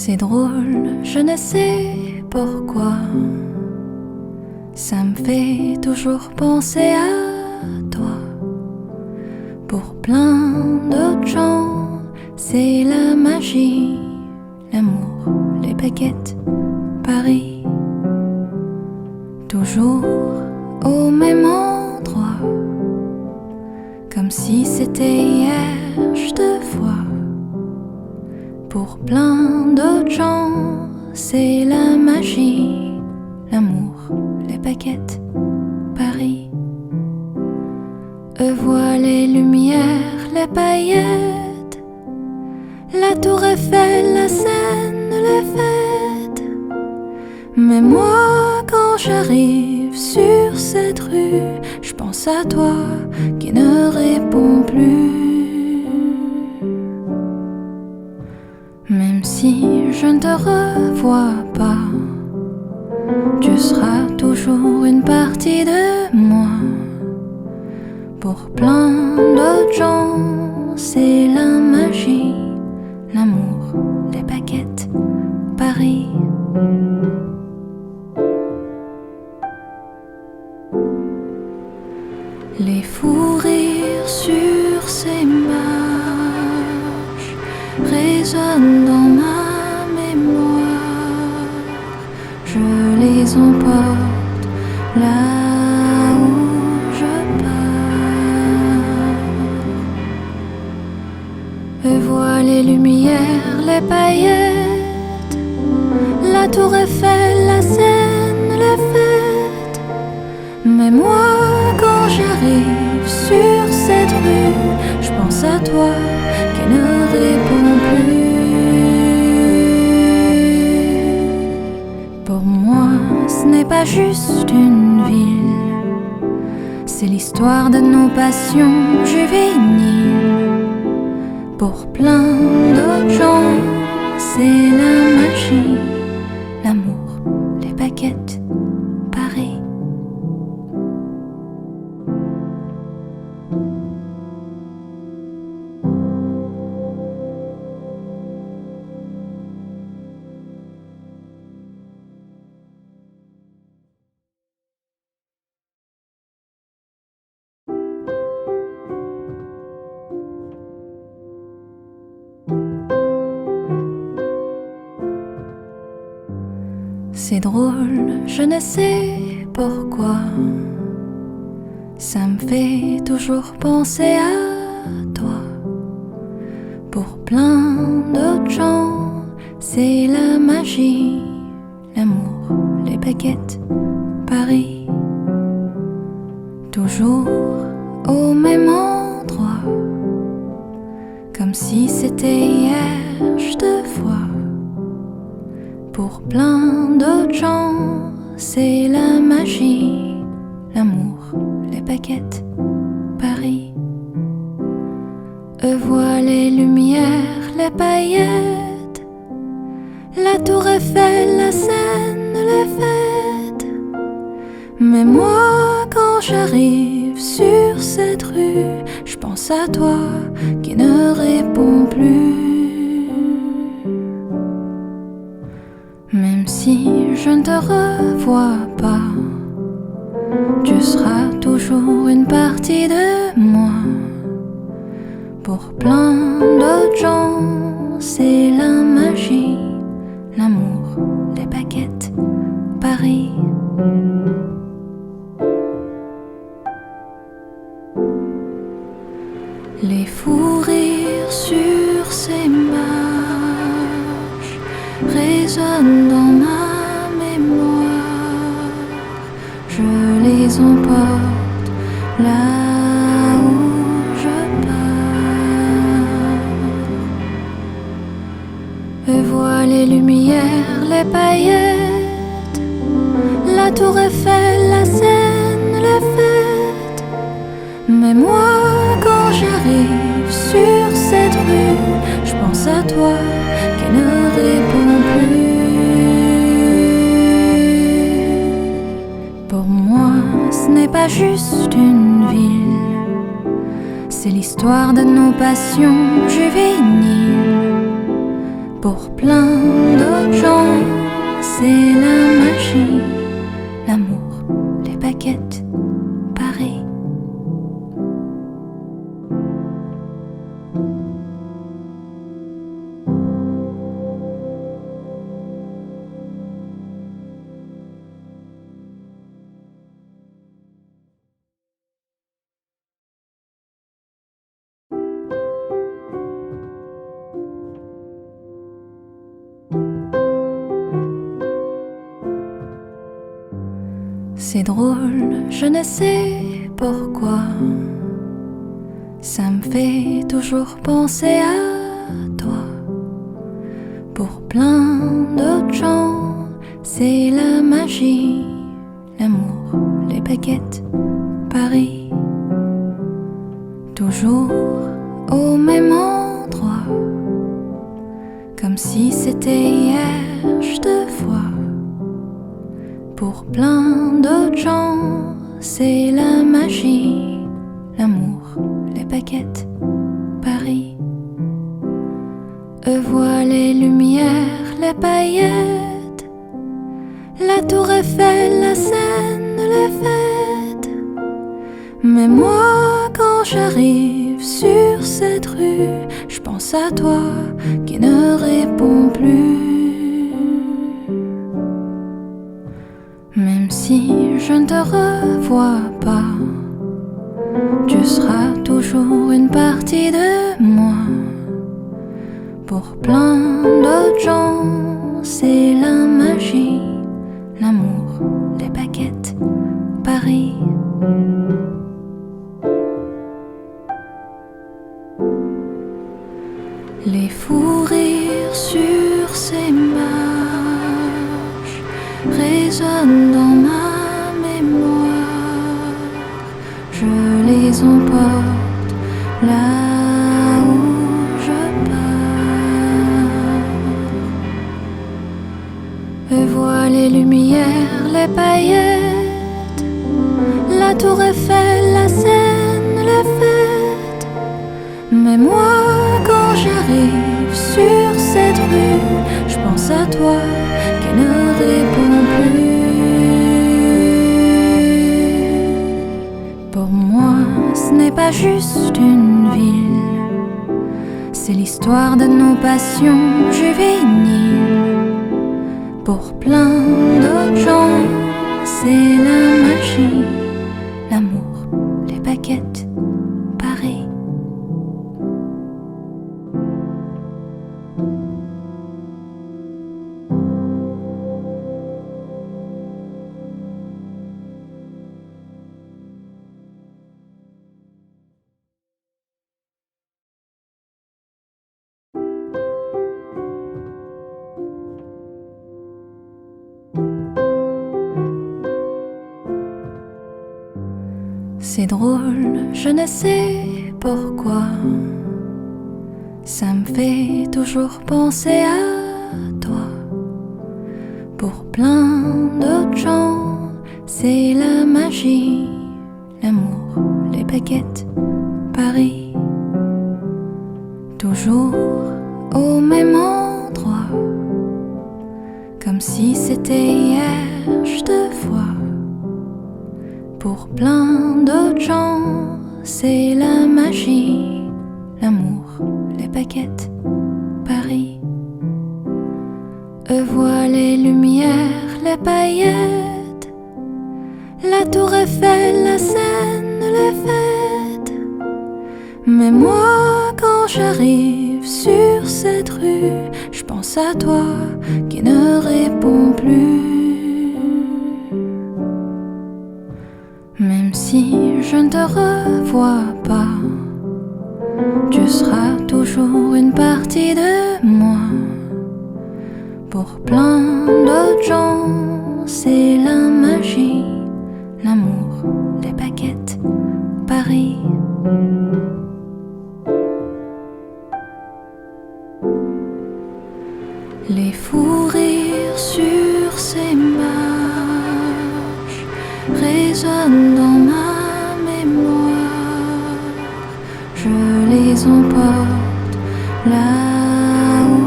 C'est drôle, je ne sais pourquoi. Ça me fait toujours penser à toi. Pour plein d'autres gens, c'est la magie, l'amour, les baguettes, Paris. Toujours au même endroit, comme si c'était hier, je te vois. Pour plein d'autres gens, c'est la magie, l'amour, les baguettes, Paris. Eux voient les lumières, les paillettes, la tour Eiffel, la Seine, les fêtes. Mais moi, quand j'arrive sur cette rue, je pense à toi qui ne réponds plus. Même si je ne te revois pas, tu seras toujours une partie de moi. Pour plein d'autres gens, c'est la magie, l'amour, les baguettes, Paris. Les fous rires sur ces marches résonnent dans ma mémoire. Je les emporte là où je pars. Eux voient les lumières, les paillettes, la tour Eiffel, la Seine, les fêtes. Mais moi, quand j'arrive sur cette rue, je pense à toi qui ne répond plus. Pour moi, ce n'est pas juste une ville, c'est l'histoire de nos passions juvéniles. Pour plein d'autres gens, c'est la magie, l'amour, les baguettes, Paris. C'est drôle, je ne sais pourquoi. Ça me fait toujours penser à toi. Pour plein d'autres gens, c'est la magie, l'amour, les baguettes, Paris. Toujours au même endroit, comme si c'était hier, je te vois. Pour plein d'autres gens, c'est la magie, l'amour, les baguettes, Paris. Eux voient les lumières, les paillettes, la tour Eiffel, la Seine, les fêtes. Mais moi, quand j'arrive sur cette rue, je pense à toi qui ne réponds plus. Même si je ne te revois pas, tu seras toujours une partie de moi. Pour plein d'autres gens, c'est la magie, l'amour, les baguettes, Paris. Les fous rires sur ces marches résonnent dans ma mémoire. Je les emporte là où je pars. Eux voient les lumières, les paillettes, la tour Eiffel, la Seine, les fêtes. Mais moi, quand j'arrive sur cette rue, je pense à toi qui ne réponds plus. Pour moi, ce n'est pas juste une ville, c'est l'histoire de nos passions juvéniles. Pour plein d'autres gens, c'est la magie, l'amour, les baguettes, Paris. C'est drôle, je ne sais pourquoi. Ça me fait toujours penser à toi. Pour plein d'autres gens, c'est la magie, l'amour, les baguettes, Paris. Toujours au même endroit, comme si c'était hier, je te vois. Pour plein d'autres gens, c'est la magie, l'amour, les baguettes, Paris. Eux voient les lumières, les paillettes, la tour Eiffel, la Seine, les fêtes. Mais moi, quand j'arrive sur cette rue, je pense à toi qui ne réponds plus. Même si je ne te revois pas, tu seras toujours une partie de moi. Pour plein d'autres gens, c'est la magie, l'amour, les baguettes, Paris. Les fous rires sur ces marches résonnent dans ma mémoire. Je les emporte là où je pars. Eux voient les lumières, les paillettes, la tour Eiffel, la Seine, les fêtes. Mais moi, quand j'arrive sur cette rue, je pense à toi qui ne répond plus. Pour moi, ce n'est pas juste une ville, c'est l'histoire de nos passions juvéniles. Pour plein d'autres gens, c'est la magie, l'amour, les baguettes, Paris. C'est drôle, je ne sais pourquoi. Ça me fait toujours penser à toi. Pour plein d'autres gens, c'est la magie, l'amour, les baguettes, Paris. Toujours au même endroit, comme si c'était hier, je te vois. Pour plein d'autres gens, c'est la magie, l'amour, les baguettes, Paris. Eux voient les lumières, les paillettes, la tour Eiffel, la Seine, les fêtes. Mais moi, quand j'arrive sur cette rue, je pense à toi qui ne répond plus. Même si je ne te revois pas, tu seras toujours une partie de moi. Pour plein d'autres gens, c'est la magie, l'amour, les baguettes, Paris. Les fous rires sur ces marches résonnent dans ma mémoire. Je les emporte là où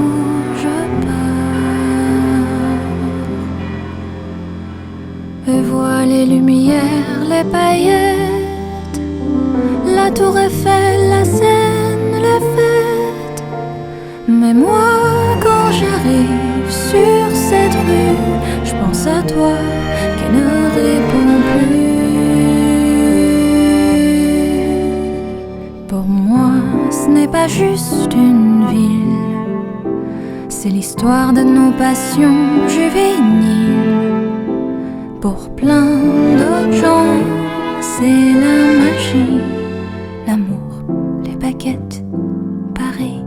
je Eiffel, la Seine, les fêtes. Mais moi, quand j'arrive sur cette rue, je pense à toi qui ne répond plus. Pour moi, ce n'est pas juste une ville, c'est l'histoire de nos passions juvéniles. Pour plein d'autres gens, c'est la magie, l'amour, les baguettes, Paris.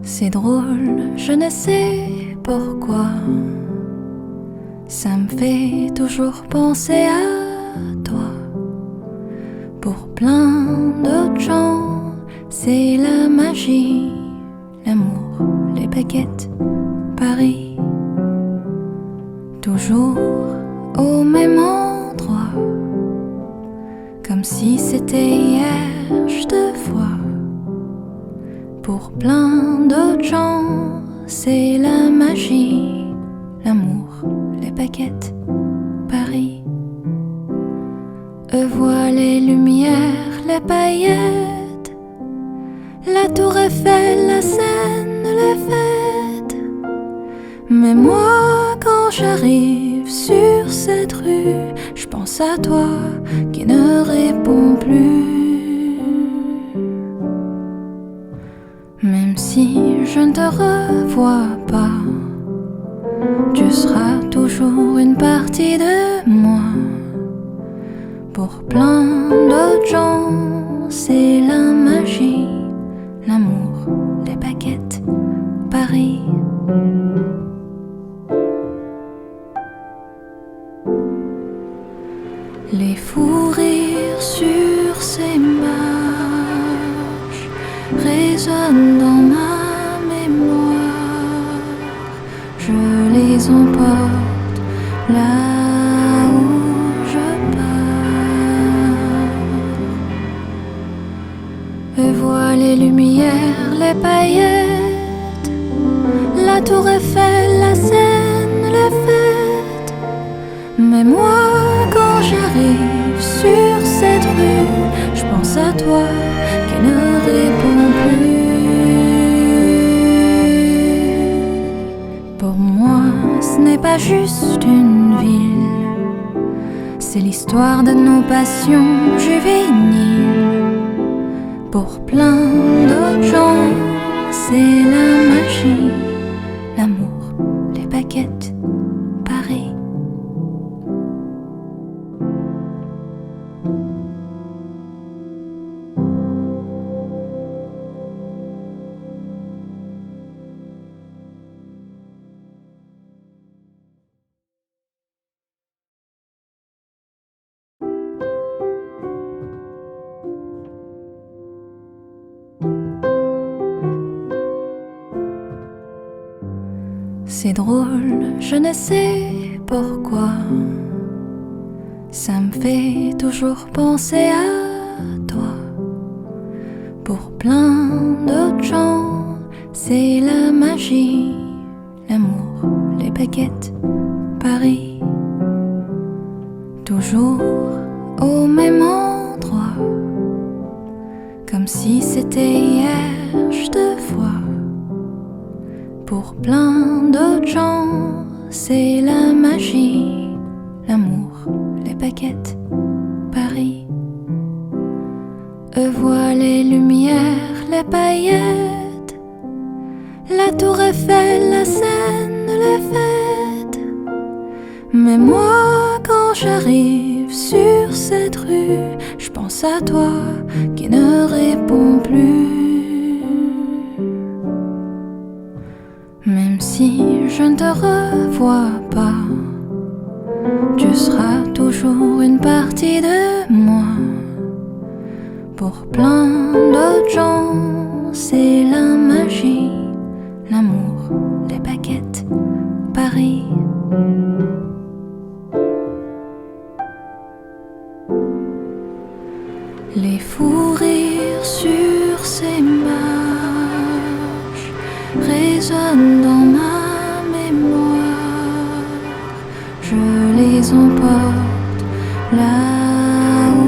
C'est drôle, je ne sais pourquoi, ça me fait toujours penser à toi. Pour plein d'autres gens, c'est la magie, l'amour, les baguettes, Paris. Toujours au même endroit, comme si c'était hier, je te vois. Pour plein d'autres gens, c'est la magie, l'amour, les baguettes, Paris. Eux voient les lumières, les paillettes, la tour Eiffel, la Seine, les fêtes. Mais moi, quand j'arrive sur cette rue, je pense à toi qui ne répond plus. Même si je ne te revois pas, tu seras toujours une partie de moi. Pour plein d'autres gens, c'est la magie, l'amour, les baguettes, Paris. Les fous rires sur ces marches résonnent dans ma mémoire. Je les emporte là où je pars. Et vois les lumières, les paillettes, la tour Eiffel, la Seine, les fêtes. Mais moi, quand j'arrive sur cette rue, je pense à toi qui ne répond plus. Pour moi, ce n'est pas juste une ville, c'est l'histoire de nos passions juvéniles. Pour plein d'autres gens, c'est la magie, l'amour, les baguettes, Paris. C'est drôle, je ne sais pourquoi, ça me fait toujours penser à toi. Pour plein d'autres gens, c'est la magie, l'amour, les baguettes, Paris. Toujours au même endroit, comme si c'était hier, je te vois. Pour plein d'autres gens, c'est la magie, l'amour, les baguettes, Paris. Eux voient les lumières, les paillettes, la tour Eiffel, la Seine, les fêtes. Mais moi, quand j'arrive sur cette rue, je pense à toi qui ne répond plus. Même si je ne te revois pas, tu seras toujours une partie de moi. Pour plein d'autres gens, c'est la même. magie, l'amour, les baguettes, Paris. Les fous rires sur ces marches résonnent dans ma mémoire. Je les emporte là où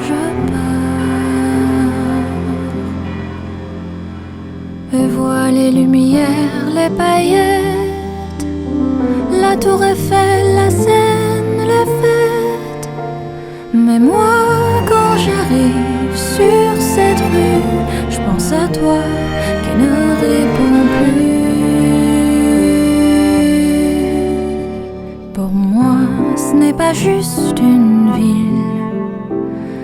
je pars. Et vois les lumières, les paillettes, la tour Eiffel, la Seine, les fêtes. Mais moi, quand j'arrive sur cette rue, je pense à toi qui ne répond plus. Pour moi, ce n'est pas juste une ville,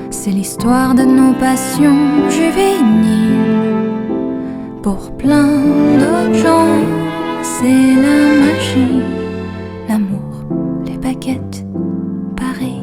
c'est l'histoire de nos passions juvéniles. Pour plein d'autres gens, c'est la magie, l'amour, les baguettes, Paris.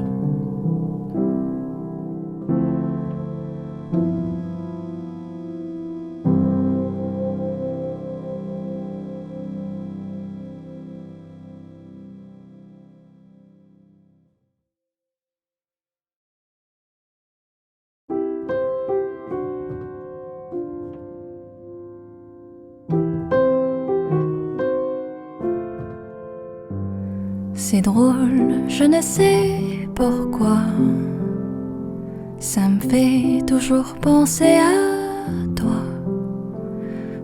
C'est drôle, je ne sais pourquoi, ça me fait toujours penser à toi.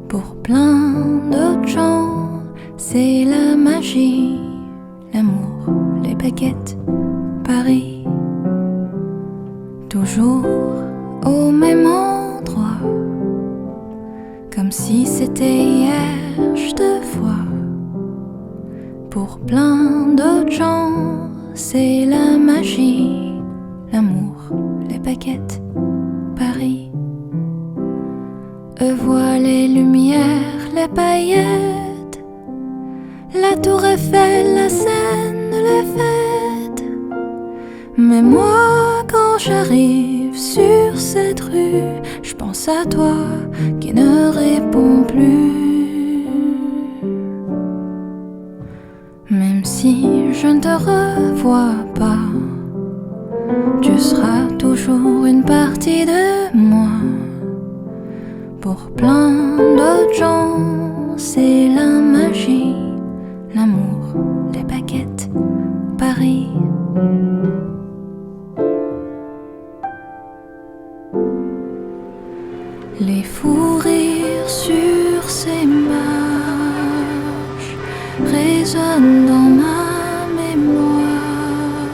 Pour plein d'autres gens, c'est la magie, l'amour, les baguettes, Paris. Toujours au même endroit, comme si c'était hier, je te vois. Pour plein d'autres gens, c'est la magie, l'amour, les baguettes, Paris. Eux voient les lumières, les paillettes, la tour Eiffel, la Seine, les fêtes. Mais moi, quand j'arrive sur cette rue, je pense à toi qui ne répond plus. Même si je ne te revois pas, tu seras toujours une partie de moi. Pour plein d'autres gens, c'est la magie, l'amour, les baguettes, Paris. Les fous rires sur ces marches résonnent dans ma mémoire.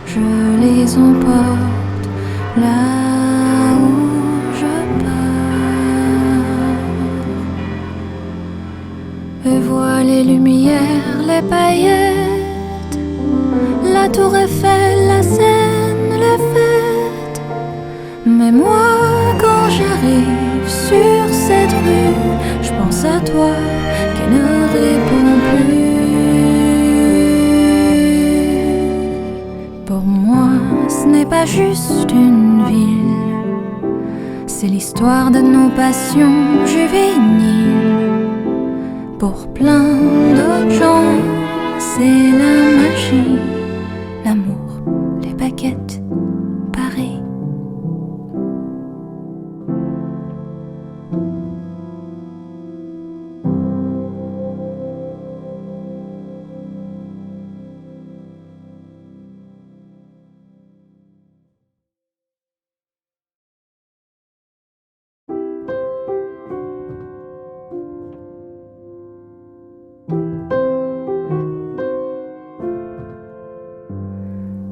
Je les emporte là où je pars. Et vois les lumières, les paillettes, la tour Eiffel, la Seine, les fêtes. Mais moi, quand j'arrive sur cette rue, je pense à toi qui ne répond plus. Pour moi, ce n'est pas juste une ville, c'est l'histoire de nos passions juvéniles. Pour plein d'autres gens, c'est la magie, l'amour, les baguettes, Paris.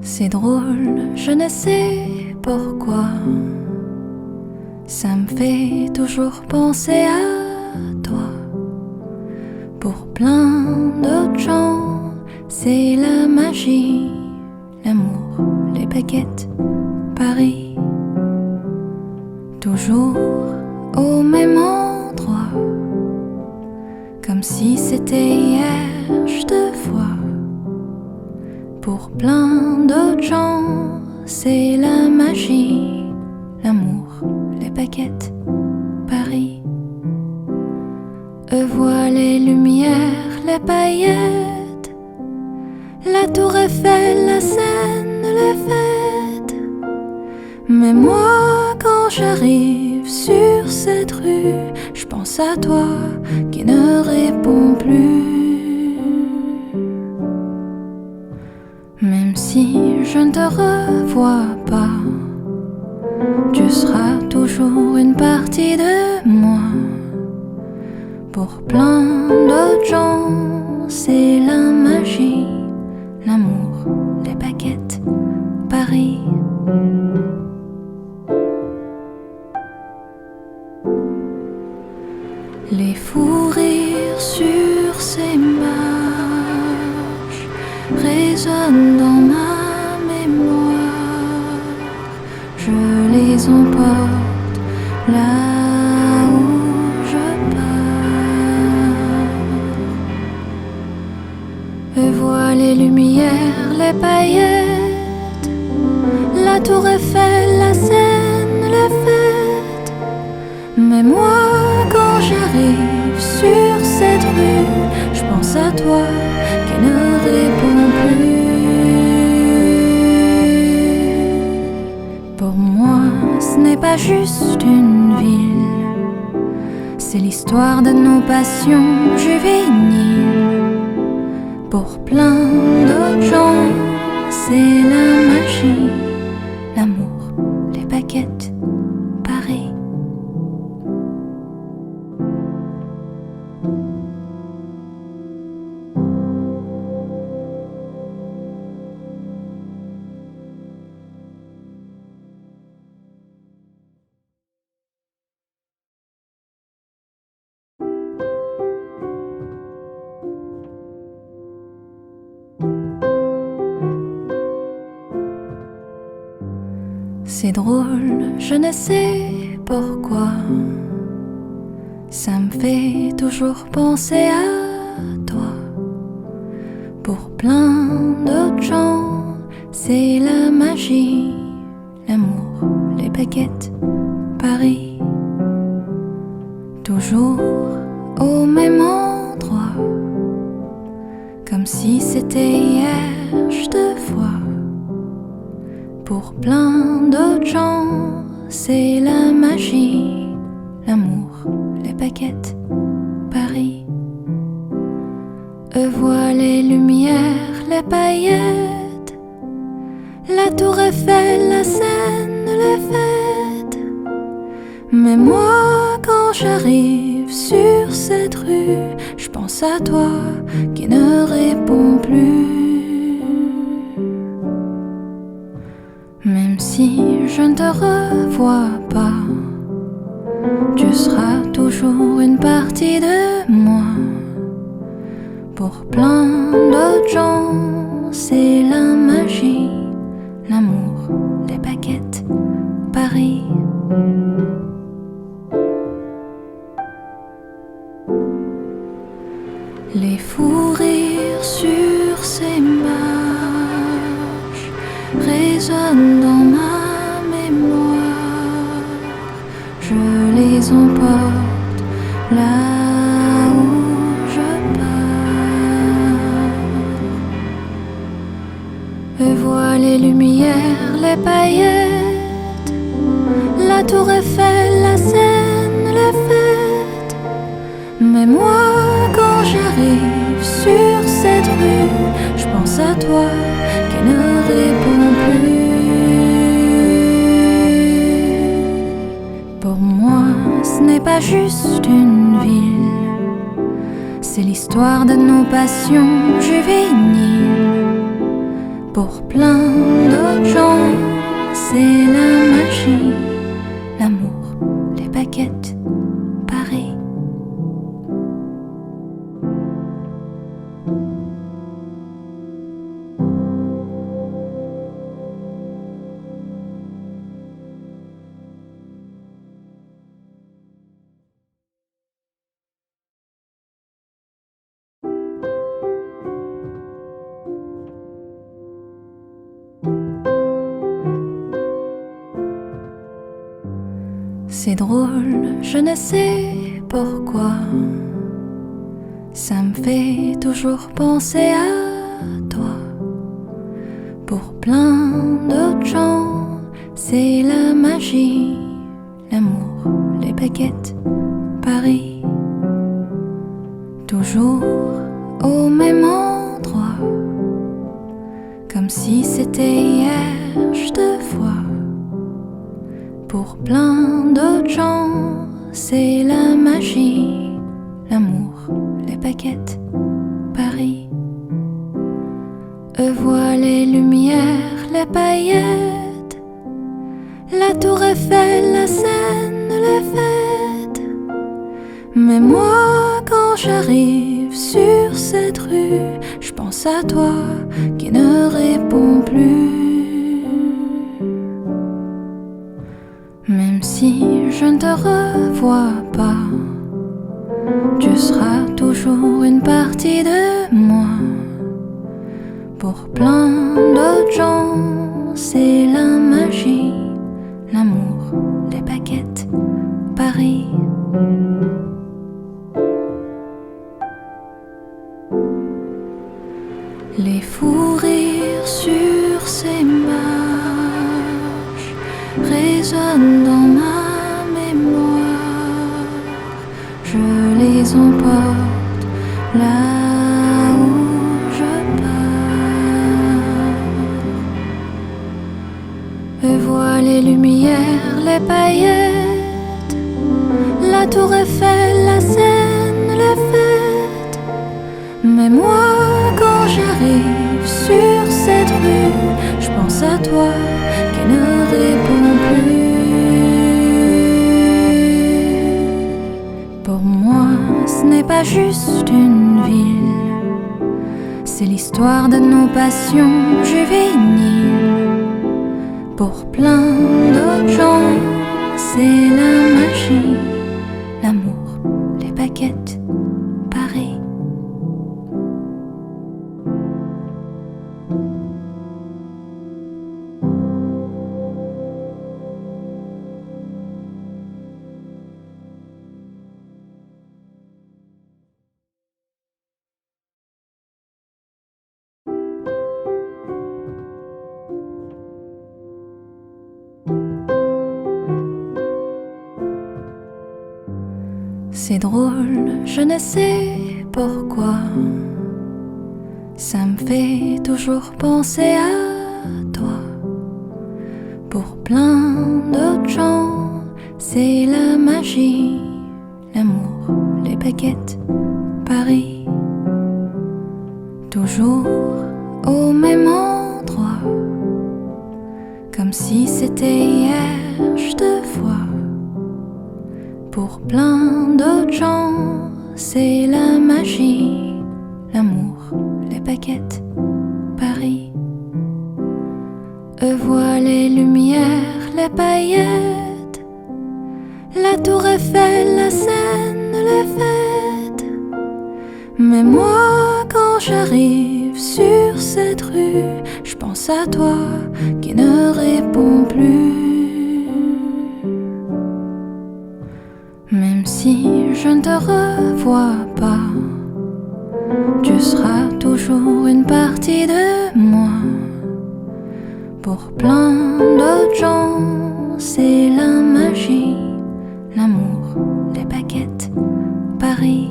C'est drôle, je ne sais pourquoi, ça me fait toujours penser à toi. Pour plein d'autres gens, c'est la magie, l'amour, les baguettes, Paris. Toujours au même endroit, comme si c'était hier, je te vois. Pour plein d'autres gens, c'est la magie, l'amour, les baguettes, Paris. vois les lumières, les paillettes, la tour Eiffel, la Seine, les fêtes. Mais moi, quand j'arrive sur cette rue, je pense à toi qui ne réponds plus. Même si je ne te revois pas, tu seras toujours une partie de moi. Pour plein d'autres gens, c'est la magie, l'amour, les baguettes, Paris. Les fous rires sur ces marches résonnent dans ma mémoire. Je les emporte là où je pars. Et vois les lumières, les paillettes, la tour Eiffel, la Seine, les fêtes. Mais moi, quand j'arrive sur cette rue, je pense à toi qui ne réponds plus. Pour moi, ce n'est pas juste une ville, c'est l'histoire de nos passions juvéniles. Pour plein d'autres gens, c'est la magie, l'amour, les baguettes, Paris. C'est drôle, je ne sais pourquoi, ça me fait toujours penser à toi. Pour plein d'autres gens, c'est la magie, l'amour, les baguettes, Paris. Toujours au même endroit, comme si c'était hier, je te vois. Pour plein d'autres gens, c'est la magie, l'amour, les baguettes, Paris. Eux voient les lumières, les paillettes, la tour Eiffel, la Seine, les fêtes. Mais moi, quand j'arrive sur cette rue, je pense à toi qui ne réponds plus. Même si je ne te revois pas, tu seras toujours une partie de moi. Pour plein d'autres gens, c'est la magie, l'amour, les baguettes, Paris. Les fous rires sur ces marches résonnent dans ma mémoire. Je les emporte là où je pars. Et vois les lumières, les paillettes, la tour Eiffel, la Seine, les fêtes. Mais moi, quand j'arrive sur cette rue, je pense à toi qui ne réponds plus. Pour moi, ce n'est pas juste une ville, c'est l'histoire de nos passions juvéniles. Pour plein d'autres gens, c'est la magie, l'amour, les baguettes, Paris. C'est drôle, je ne sais pourquoi, Ça me fait toujours penser à toi. Pour plein d'autres gens, c'est la magie, l'amour, les baguettes, Paris. Toujours au même endroit, comme si c'était hier, je te vois. Pour plein d'autres gens, c'est la magie, l'amour, les baguettes, Paris. Eux voient les lumières, les paillettes, la tour Eiffel, la Seine, les fêtes. Mais moi, quand j'arrive sur cette rue, je pense à toi qui ne réponds plus. Même si je ne te revois pas, tu seras toujours une partie de moi. Pour plein d'autres gens, c'est la magie, l'amour, les baguettes, Paris. Les fous rires sur ces marches résonnent dans ma mémoire. Je les emporte là où je pars. Eux voient les lumières, les paillettes, la tour Eiffel, la Seine, les fêtes. Mais moi, quand j'arrive sur cette rue, je pense à toi qui ne réponds plus. Pour moi, ce n'est pas juste une ville, c'est l'histoire de nos passions juvéniles. Pour plein d'autres gens, c'est la magie, l'amour, les baguettes, Paris. C'est drôle, je ne sais pourquoi. Ça me fait toujours penser à toi. Pour plein d'autres gens, c'est la magie, l'amour, les baguettes, Paris. Toujours au même endroit, comme si c'était hier, je te vois. Pour plein d'autres gens, c'est la magie, l'amour, les baguettes, Paris. Eux voient les lumières, les paillettes, la tour Eiffel, la Seine, les fêtes. Mais moi, quand j'arrive sur cette rue, je pense à toi qui ne réponds plus. Même si je ne te revois pas, tu seras toujours une partie de moi. Pour plein d'autres gens, c'est la magie, l'amour, les baguettes, Paris.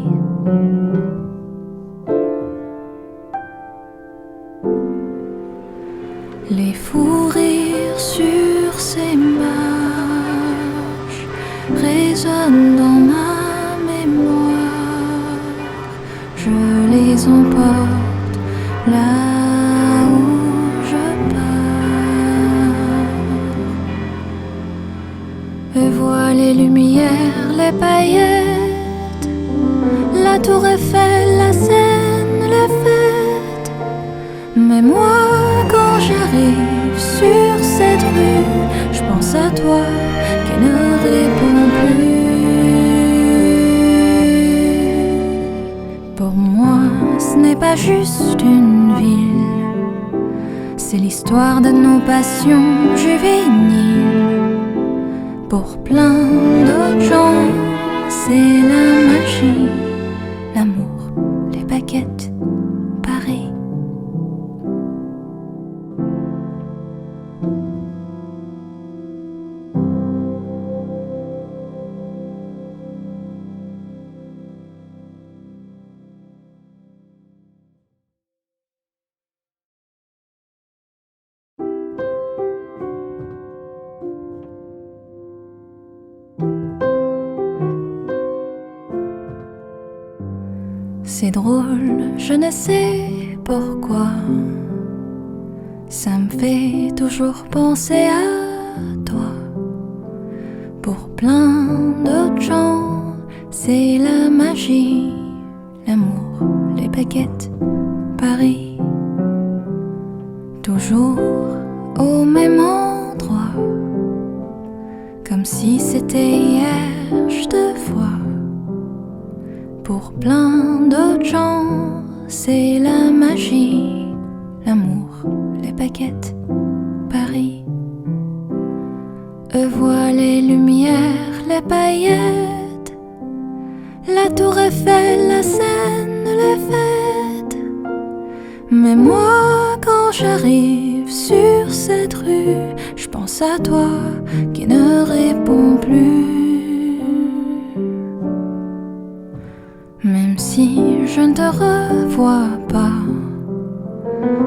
Les fous rires sur ces marches résonnent dans ma mémoire. Je les emporte là où je pars. Eux voient les lumières, les paillettes, la tour Eiffel, la Seine, les fêtes. Mais moi, quand j'arrive sur cette rue, je pense à toi qui ne réponds plus. Pour moi, ce n'est pas juste une ville, c'est l'histoire de nos passions juvéniles. Pour plein d'autres gens, c'est la magie, l'amour, C'est drôle, je ne sais pourquoi. Ça me fait toujours penser à toi. Pour plein d'autres gens, c'est la magie, l'amour, les baguettes, Paris. Toujours au même endroit, comme si c'était hier, je te vois. Pour plein d'autres gens, c'est la magie, l'amour, les baguettes, Paris. Eux voient les lumières, les paillettes, la tour Eiffel, la Seine, les fêtes. Mais moi, quand j'arrive sur cette rue, je pense à toi qui ne réponds plus. Même si je ne te revois pas,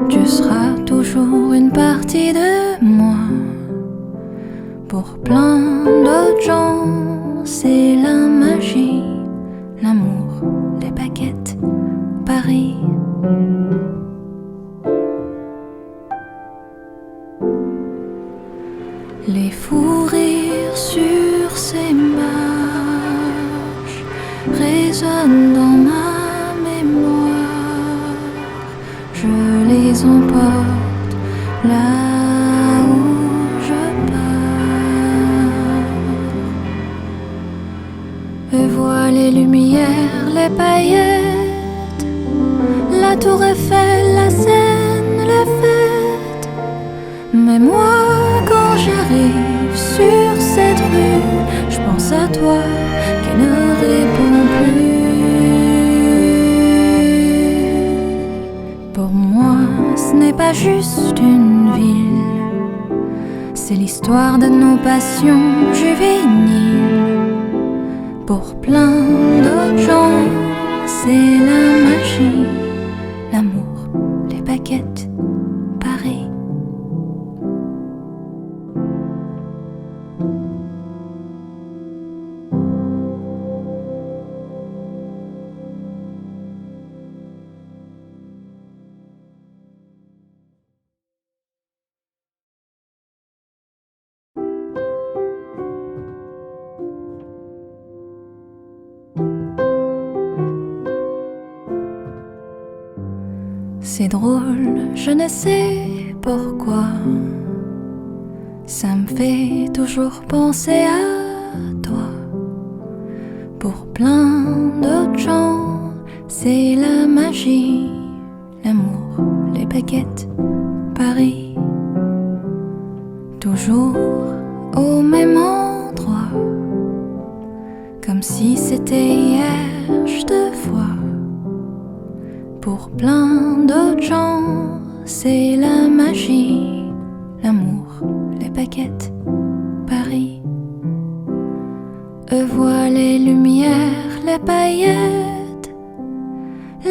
tu seras toujours une partie de moi. Pour plein d'autres gens, c'est la magie, l'amour, les baguettes, Paris. Les fous rires sur ces marches résonnent dans ma mémoire. Je les emporte là où je pars. Eux voient les lumières, les paillettes, la tour Eiffel, la Seine, les fêtes. Mais moi, quand j'arrive sur cette rue, je pense à toi qui ne répond plus. Pour moi, ce n'est pas juste une ville, c'est l'histoire de nos passions juvéniles. Pour plein d'autres gens, c'est la magie, l'amour, les baguettes, Paris. C'est drôle, je ne sais pourquoi. Ça me fait toujours penser à toi. Pour plein d'autres gens, c'est la magie, l'amour, les baguettes, Paris. Toujours au même endroit, comme si c'était hier, je te vois. Pour plein d'autres gens, c'est la magie, l'amour, les baguettes, Paris. Eux voient les lumières, les paillettes,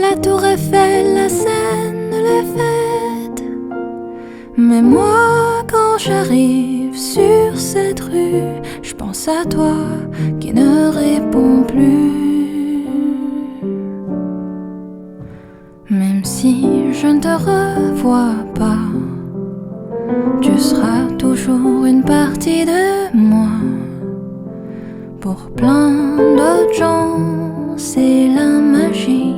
la tour Eiffel, la Seine, les fêtes. Mais moi, quand j'arrive sur cette rue, je pense à toi qui ne réponds plus. Même si je ne te revois pas, tu seras toujours une partie de moi. Pour plein d'autres gens, c'est la magie,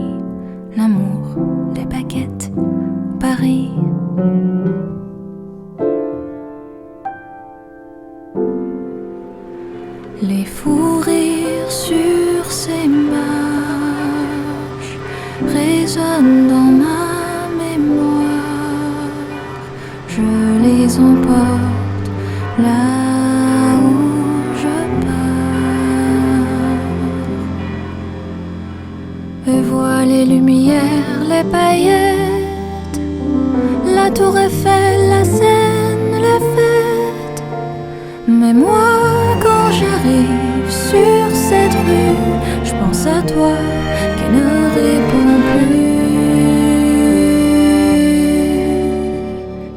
l'amour, les baguettes, Paris. Les fous rires sur ces marches résonnent dans ma mémoire. Je les emporte là où je pars. Eux voient les lumières, les paillettes, la tour Eiffel, la Seine, les fêtes. Mais moi, quand j'arrive sur cette rue, je pense à toi qui ne réponds plus.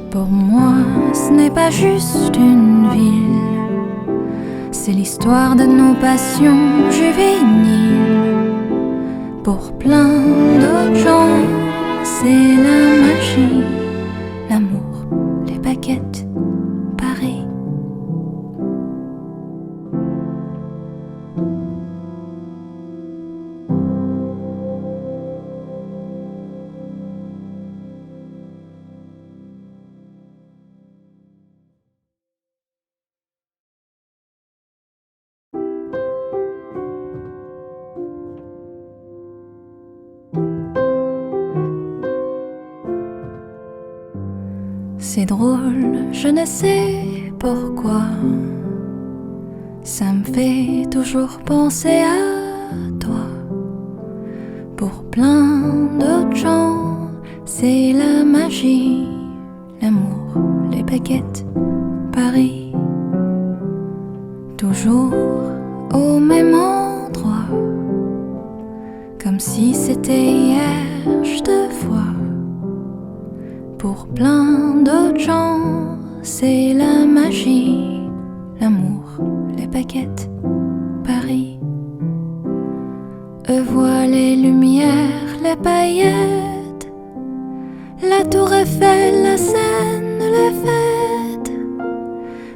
Pour moi, ce n'est pas juste une ville, c'est l'histoire de nos passions juvéniles. Pour plein d'autres gens, c'est la magie, l'amour, les baguettes, Paris. C'est drôle, je ne sais pourquoi. Ça me fait toujours penser à toi. Pour plein d'autres gens, c'est la magie, l'amour, les baguettes, Paris. Toujours au même endroit, comme si c'était hier, je te vois. Pour plein d'autres gens, c'est la magie, l'amour, les baguettes, Paris. Eux voient les lumières, les paillettes, la tour Eiffel, la Seine, les fêtes.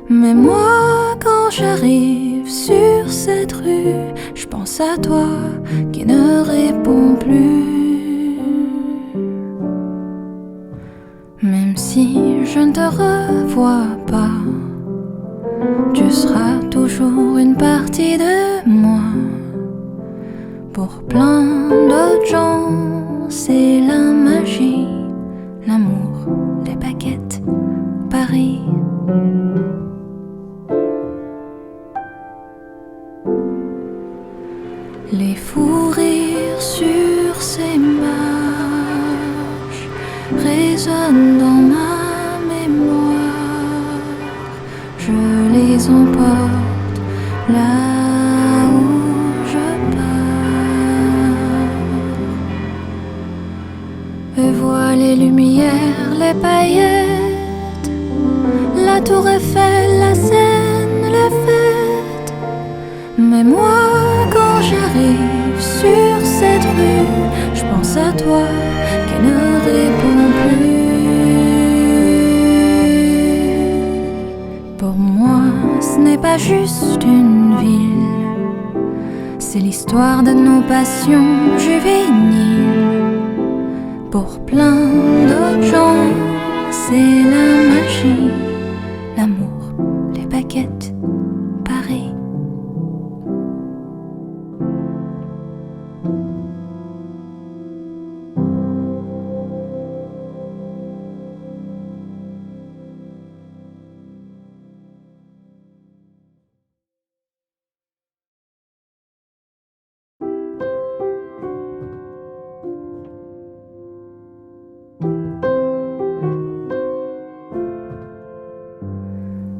Mais moi, quand j'arrive sur cette rue, je pense à toi qui ne réponds plus. Même si je ne te revois pas, tu seras toujours une partie de moi. Pour plein d'autres gens, c'est la magie, l'amour, les baguettes, Paris. Les fous rires sur ces marches résonnent dans ma mémoire. Je les emporte là où je pars. Eux voient les lumières, les paillettes, la tour Eiffel, la Seine, les fêtes. Mais moi, quand j'arrive sur cette rue, je pense à toi qui ne répond plus. Pour moi, ce n'est pas juste une ville, c'est l'histoire de nos passions juvéniles. Pour plein d'autres gens, c'est la magie, l'amour, les baguettes, Paris.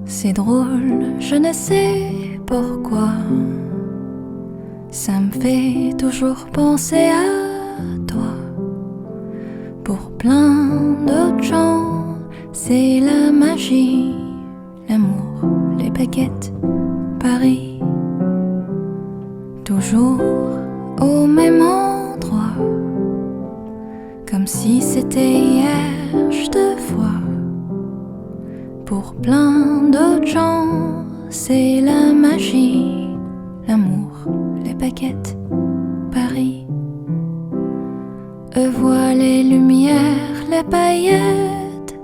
C'est drôle, je ne sais pourquoi. Ça me fait toujours penser à toi. Pour plein d'autres gens, c'est la magie, l'amour, les baguettes, Paris. Toujours au même endroit, comme si c'était hier, je te vois. Pour plein d'autres gens, c'est la magie, l'amour, les baguettes, Paris. Eux voient les lumières, les paillettes,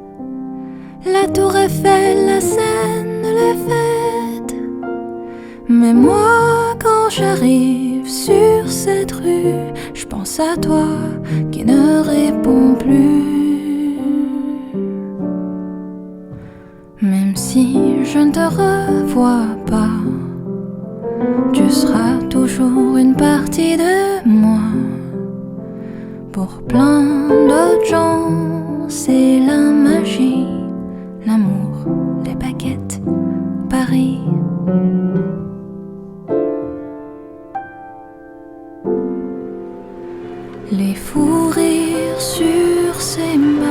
la tour Eiffel, la Seine, les fêtes. Mais moi, quand j'arrive sur cette rue, je pense à toi qui ne répond plus. Même si je ne te revois pas, tu seras toujours une partie de moi. Pour plein d'autres gens, c'est la magie, l'amour, les baguettes, Paris. Les fous rires sur ces marches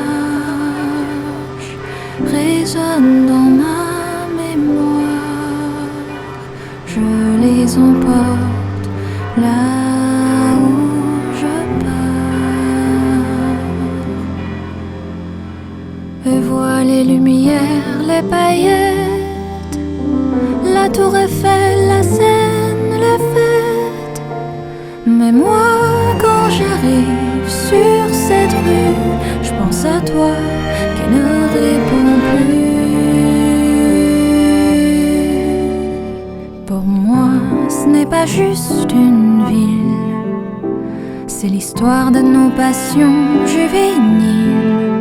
résonnent dans ma mémoire. Je les emporte là où je les lumières, les paillettes, la tour Eiffel, la Seine, les fêtes. Mais moi, quand j'arrive sur cette rue, je pense à toi qui ne répond plus. Pour moi, ce n'est pas juste une ville, c'est l'histoire de nos passions juvéniles.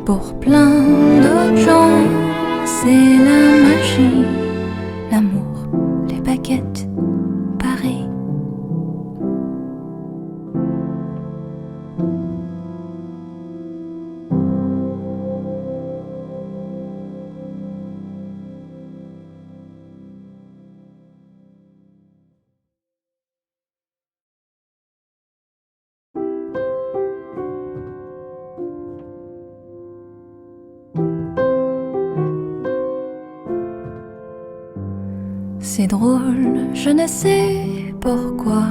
Pour plein d'autres gens, c'est la magie, l'amour, les baguettes, Paris. C'est drôle, je ne sais pourquoi,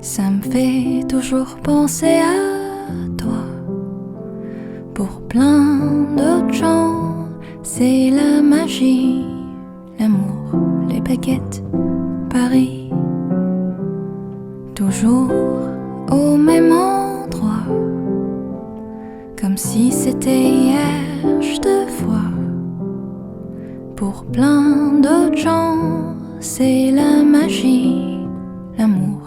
ça me fait toujours penser à toi. Pour plein d'autres gens, c'est la magie, l'amour, les baguettes, Paris. Toujours au même endroit, comme si c'était hier, je te vois. Pour plein d'autres gens, c'est la magie, l'amour,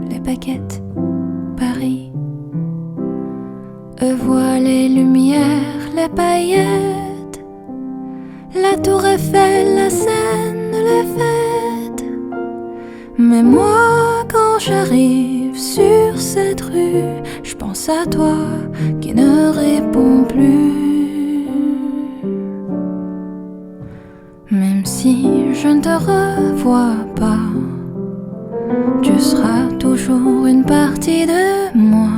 les baguettes, Paris. Eux voient les lumières, les paillettes, la tour Eiffel, la Seine, les fêtes. Mais moi, quand j'arrive sur cette rue, je pense à toi qui ne répond plus. Même si je ne te revois pas, tu seras toujours une partie de moi.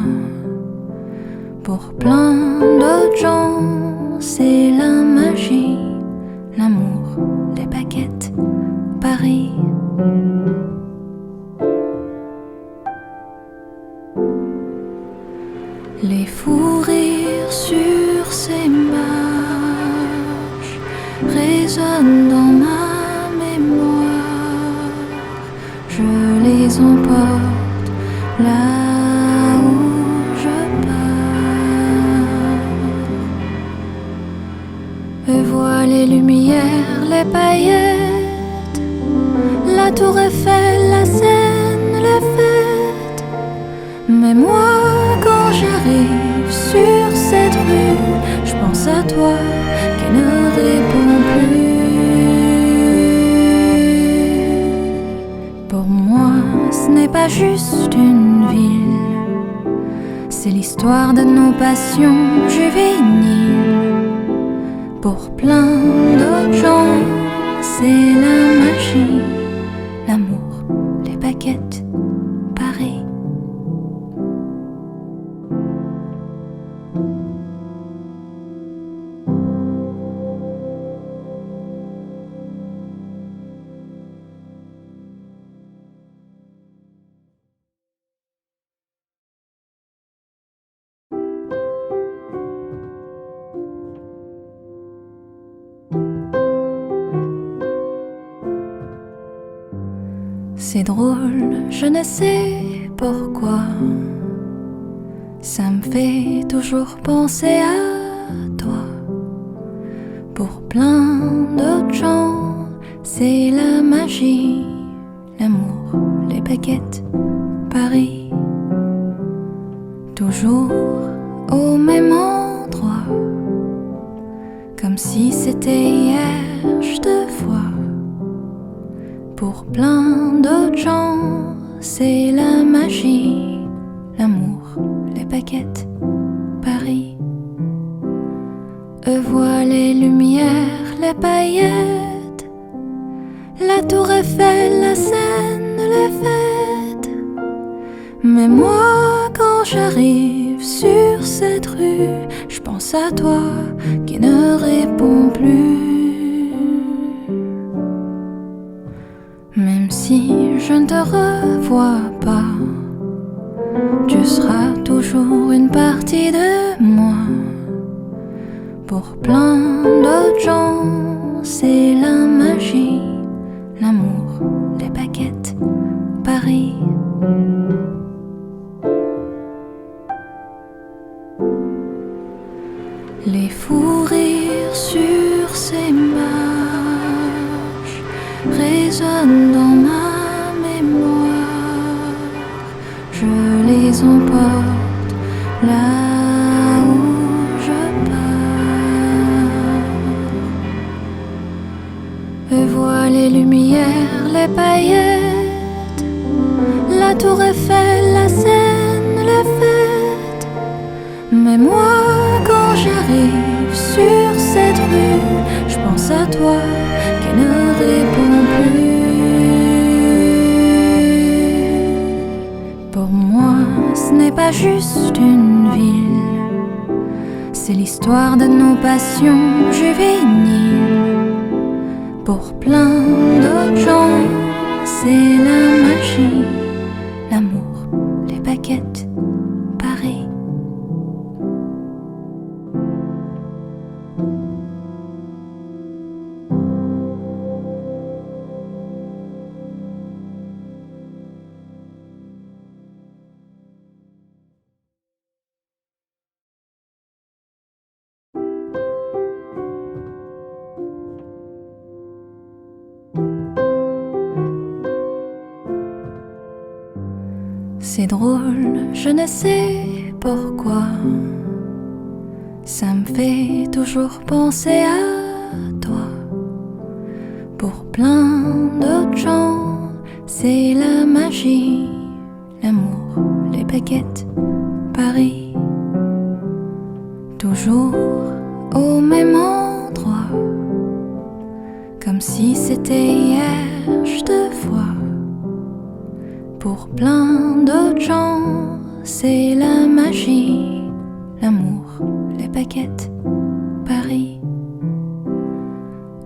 Pour plein d'autres gens, c'est la magie, l'amour, les baguettes, Paris. Les fous rires sur ces marches résonnent dans ma mémoire. Je les emporte là où je pars. Eux voient les lumières, les paillettes, la tour Eiffel, la Seine, les fêtes. Mais moi, quand j'arrive sur cette rue, je pense à toi qui ne répond plus. Pour moi, ce n'est pas juste une ville, c'est l'histoire de nos passions juvéniles. Pour plein d'autres gens, c'est la magie, l'amour, les baguettes, Paris. C'est drôle, je ne sais pourquoi, ça me fait toujours penser à toi. Pour plein d'autres gens, c'est la magie, l'amour, les baguettes, Paris. Toujours au même endroit, comme si c'était hier, je te vois. Pour plein d'autres gens, c'est la magie, l'amour, les baguettes, Paris. Eux voient les lumières, les paillettes, la tour Eiffel, la Seine, les fêtes. Mais moi, quand j'arrive sur cette rue, je pense à toi qui ne répond plus. Même si je ne te revois pas, tu seras toujours une partie de moi. Pour plein d'autres gens, c'est la magie, l'amour, les baguettes, Paris. Les fous rires sur ces marches résonnent dans ma mémoire. Je les emporte là où je pars. Et vois les lumières, les paillettes, la tour Eiffel, la Seine, les fêtes. Mais moi, quand j'arrive sur cette rue, je pense à toi qui ne répond plus. Pour moi, ce n'est pas juste une ville, c'est l'histoire de nos passions juvéniles. Pour plein d'autres gens, c'est la magie, l'amour, les baguettes, Paris. C'est drôle, je ne sais pourquoi, ça me fait toujours penser à toi. Pour plein d'autres gens, c'est la magie, l'amour, les baguettes, Paris. Toujours au même endroit, comme si c'était hier, je te vois. Pour plein d'autres gens, c'est la magie, l'amour, les baguettes, Paris.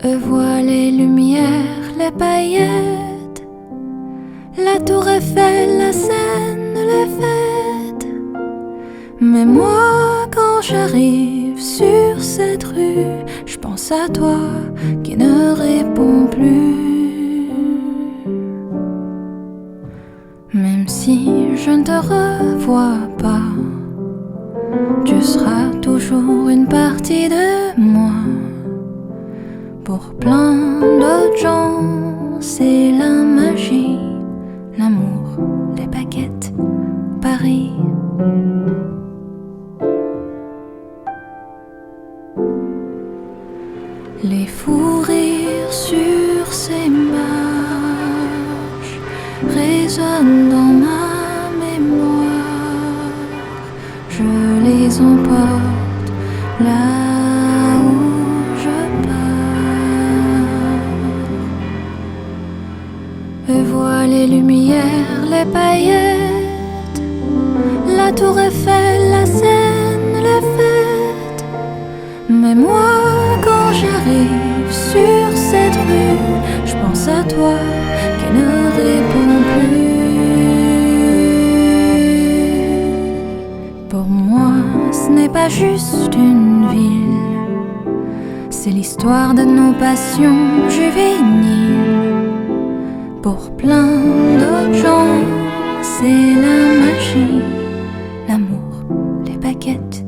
Eux voient les lumières, les paillettes, la tour Eiffel, la Seine, les fêtes. Mais moi, quand j'arrive sur cette rue, je pense à toi qui ne répond plus. Même si je ne te revois pas, tu seras toujours une partie de moi. Pour plein d'autres gens, c'est la magie, l'amour, les baguettes, Paris. Les fous rires sur ces marches résonnent dans ma mémoire. Je les emporte là où je pars. Et vois les lumières, les paillettes, la tour Eiffel, la Seine, les fêtes. Mais moi, quand j'arrive sur cette rue, je pense à toi qui ne répond plus. Pour moi, ce n'est pas juste une ville, c'est l'histoire de nos passions juvéniles. Pour plein d'autres gens, c'est la magie, l'amour, les baguettes,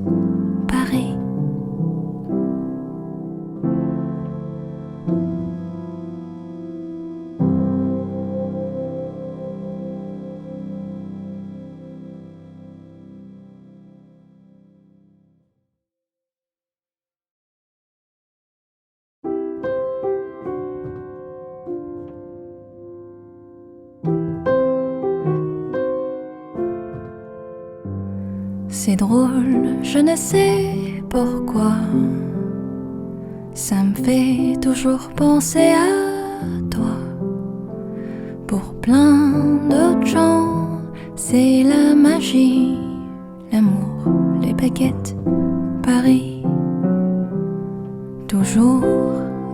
Paris. C'est drôle, je ne sais pourquoi, ça me fait toujours penser à toi. Pour plein d'autres gens, c'est la magie, l'amour, les baguettes, Paris. Toujours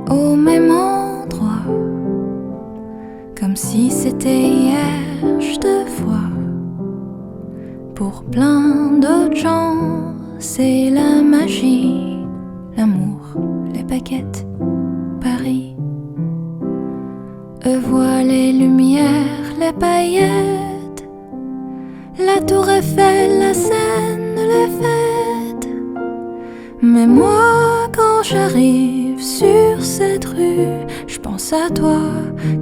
au même endroit, comme si c'était hier, je te vois. Pour plein d'autres gens, c'est la magie, l'amour, baguettes, Paris. Vois les lumières, les paillettes, la tour Eiffel, la Seine, les fêtes. Mais moi, quand j'arrive sur cette rue, je pense à toi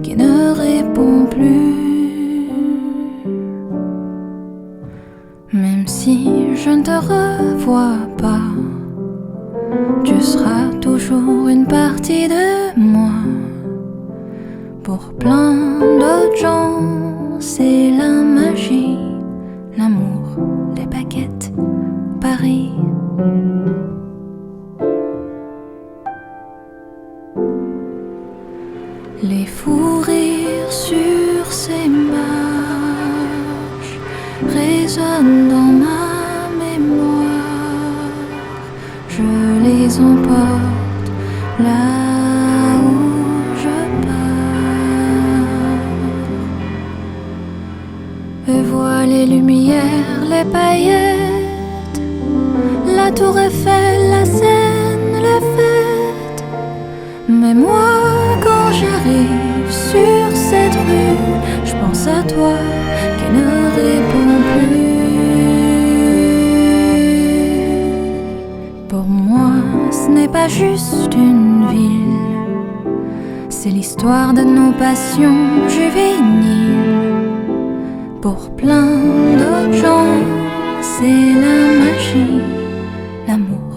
qui ne réponds plus. Même si je ne te revois pas, tu seras toujours une partie de moi. Pour plein d'autres gens, c'est la magie, l'amour, les baguettes, Paris. Les fous rires sur ces marches résonnent dans ma mémoire. Je les emporte là où je pars. Et vois les lumières, les paillettes, la tour Eiffel, la Seine, les fêtes. Mais moi, quand j'arrive sur cette rue, je pense à toi qui ne réponds plus. Pour moi, ce n'est pas juste une ville, c'est l'histoire de nos passions juvéniles. Pour plein d'autres gens, c'est la magie, l'amour,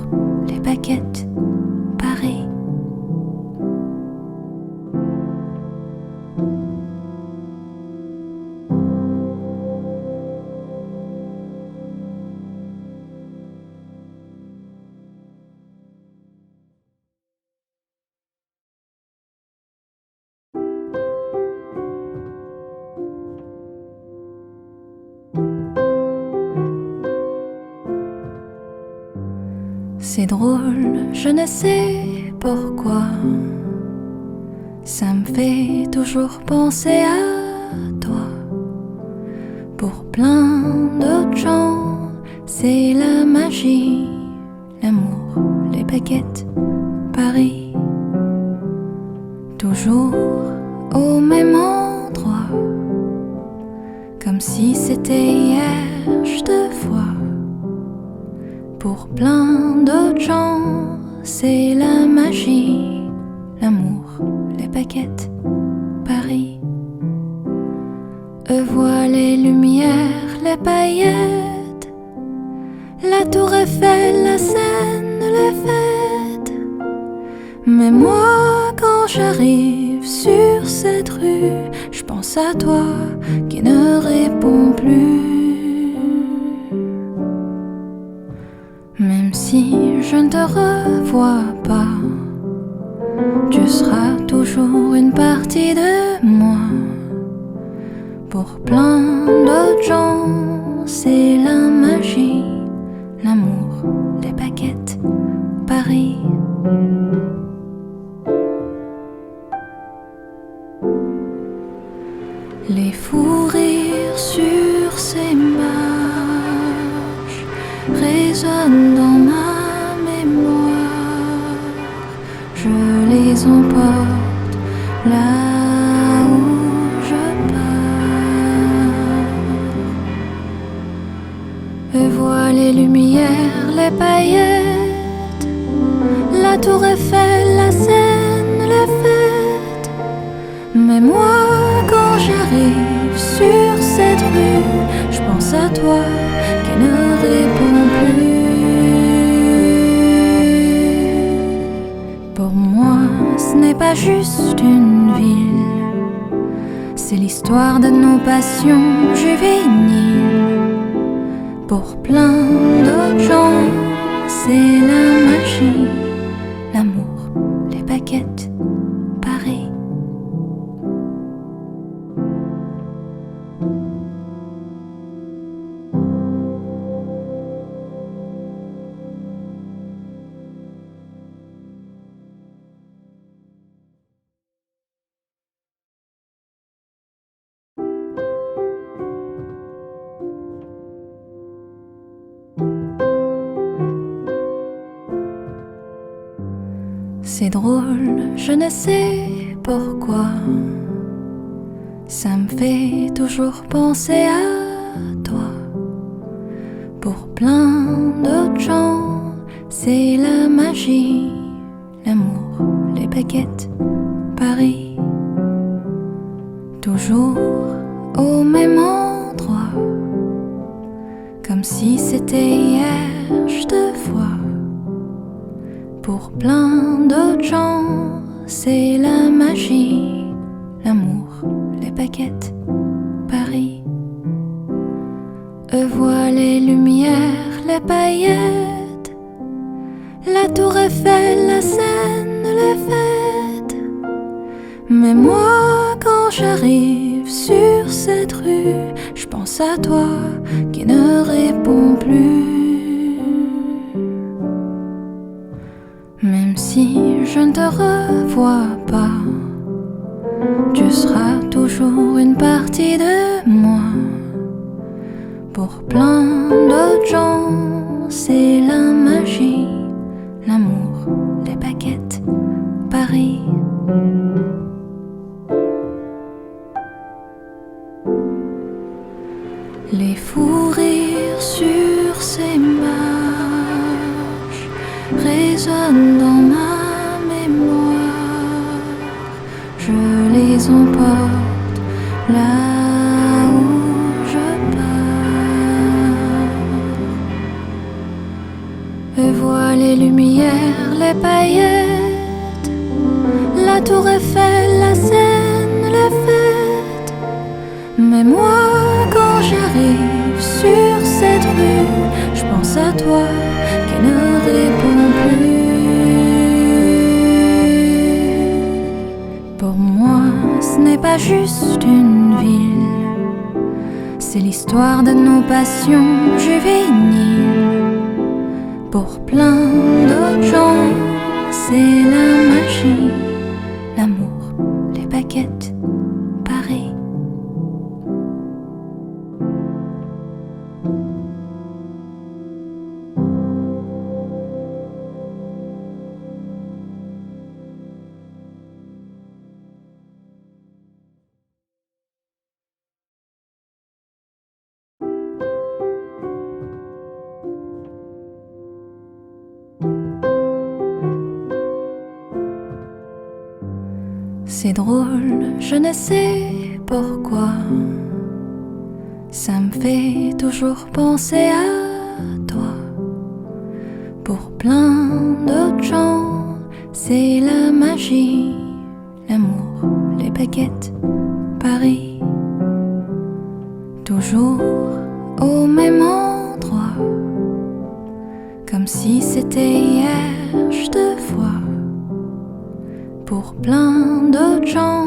les baguettes, Paris. C'est drôle, je ne sais pourquoi, ça me fait toujours penser à toi. Pour plein d'autres gens, c'est la magie, l'amour, les baguettes, Paris. Toujours au même endroit, comme si c'était hier, je te vois. Pour plein d'autres gens, c'est la magie, l'amour, les baguettes, Paris. Vois les lumières, les paillettes, la tour Eiffel, la Seine, les fêtes. Mais moi, quand j'arrive sur cette rue, je pense à toi qui ne réponds plus. Même si je ne te revois pas, tu seras toujours une partie de moi. Pour plein d'autres gens, c'est la magie, l'amour, les baguettes, Paris. Les fous rires sur ces marches résonnent dans ma mémoire. Je les emporte là où je pars. Et vois les lumières, les paillettes, la tour Eiffel, la Seine, les fêtes. Mais moi, quand j'arrive sur cette rue, je pense à toi qui ne réponds plus. Pour moi, ce n'est pas juste une ville, c'est l'histoire de nos passions juvéniles. Pour plein d'autres gens, c'est la magie, l'amour, les baguettes, Paris. C'est drôle, je ne sais pourquoi. Ça me fait toujours penser à toi. Pour plein d'autres gens, c'est la magie, l'amour, les baguettes, Paris. Toujours au même endroit, comme si c'était hier, je te vois. Pour plein d'autres gens, c'est la magie, l'amour, les baguettes, Paris. Eux voient les lumières, les paillettes, la tour Eiffel, la Seine, les fêtes. Mais moi, quand j'arrive sur cette rue, je pense à toi qui ne réponds plus. Même si je ne te revois pas, tu seras toujours une partie de moi. Pour plein d'autres gens, c'est la magie, l'amour, les baguettes, Paris. Les fous rires sur ces marches résonnent dans ma mémoire. Je les emporte là où je pars. Eux voient les lumières, les paillettes, la tour Eiffel, la Seine, les fêtes. Mais moi, quand j'arrive sur cette rue, je pense à toi qui ne répond plus. Pour moi, ce n'est pas juste une ville, c'est l'histoire de nos passions juvéniles. Pour plein d'autres gens, c'est la magie, l'amour, les baguettes, Paris. C'est drôle, je ne sais pourquoi. Ça me fait toujours penser à toi. Pour plein d'autres gens, c'est la magie, l'amour, les baguettes, Paris. Toujours au même endroit, comme si c'était hier, je te vois. Pour plein d'autres gens,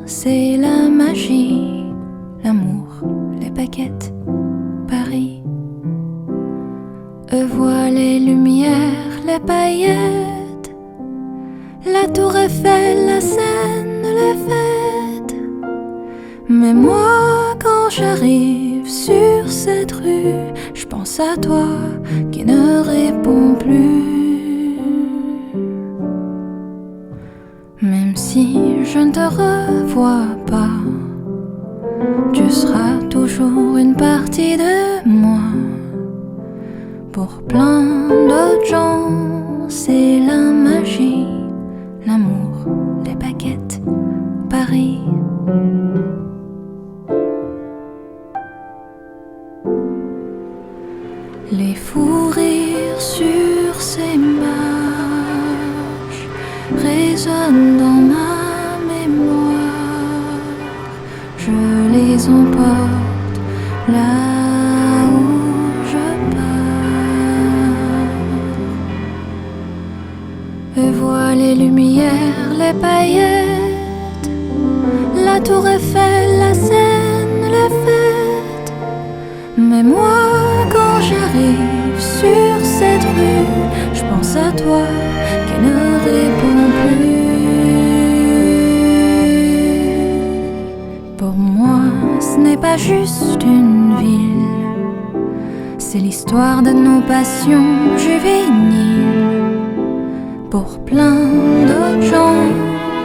c'est la magie, l'amour, les baguettes, Paris. Eux voient les lumières, les paillettes, la tour Eiffel, la Seine, les fêtes. Mais moi, quand j'arrive sur cette rue, je pense à toi qui ne réponds plus. Même si je ne te revois pas, tu seras toujours une partie de moi. Pour plein d'autres gens, c'est la magie, l'amour, les baguettes, Paris. Les fous rires sur ces marches résonnent dans ma mémoire. Je les emporte là où je pars. Eux voient les lumières, les paillettes, la tour Eiffel, la Seine, les fêtes. Mais moi, quand j'arrive sur cette rue, je pense à toi qui ne réponds plus. Pour moi, ce n'est pas juste une ville, c'est l'histoire de nos passions juvéniles. Pour plein d'autres gens,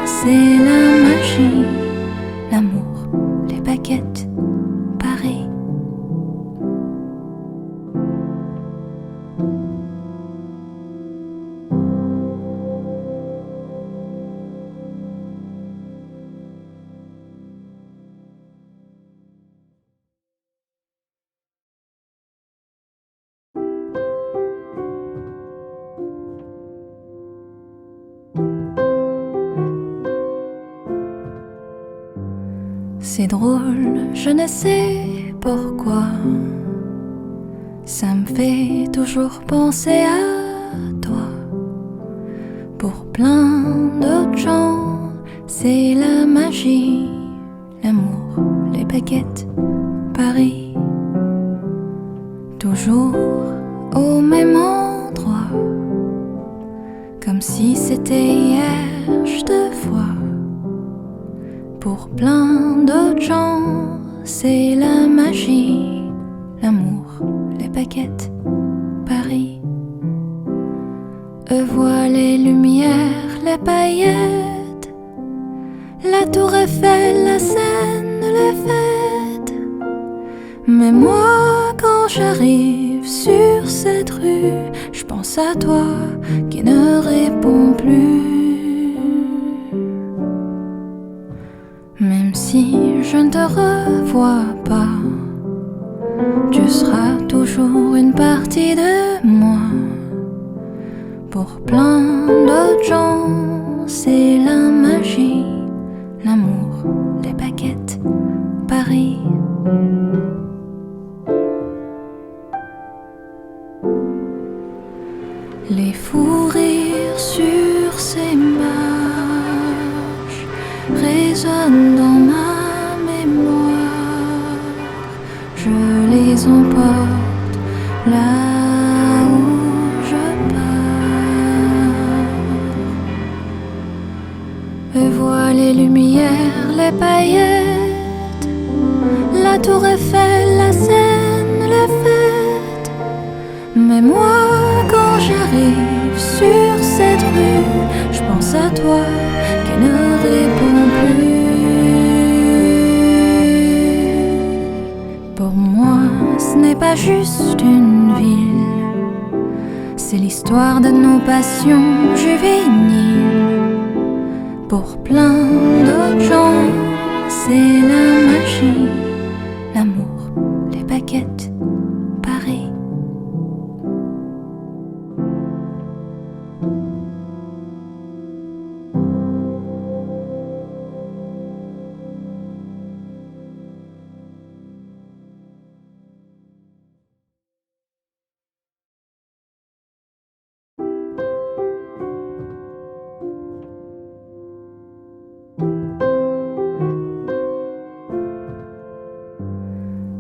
c'est la magie, l'amour, les baguettes, Paris. C'est drôle, je ne sais pourquoi. Ça me fait toujours penser à toi. Pour plein d'autres gens, c'est la magie, l'amour, les baguettes, Paris. Toujours au même endroit, comme si c'était hier, je te vois. Pour plein d'autres gens, c'est la magie, l'amour, les baguettes, Paris. Eux voient les lumières, les paillettes, la tour Eiffel, la Seine, les fêtes. Mais moi, quand j'arrive sur cette rue, je pense à toi qui ne réponds plus. Même si je ne te revois pas, tu seras toujours une partie de moi. Pour plein d'autres gens, c'est la magie, l'amour, les baguettes, Paris. Les fous rires sur ces marches résonnent dans ma mémoire. Je les emporte là où je pars. Eux voient les lumières, les paillettes, la tour Eiffel, la Seine, les fêtes. Mais moi, quand j'arrive sur cette rue, je pense à toi qui ne réponds plus. Pour moi, ce n'est pas juste une ville, c'est l'histoire de nos passions juvéniles. Pour plein d'autres gens, c'est la magie, l'amour, les baguettes, Paris.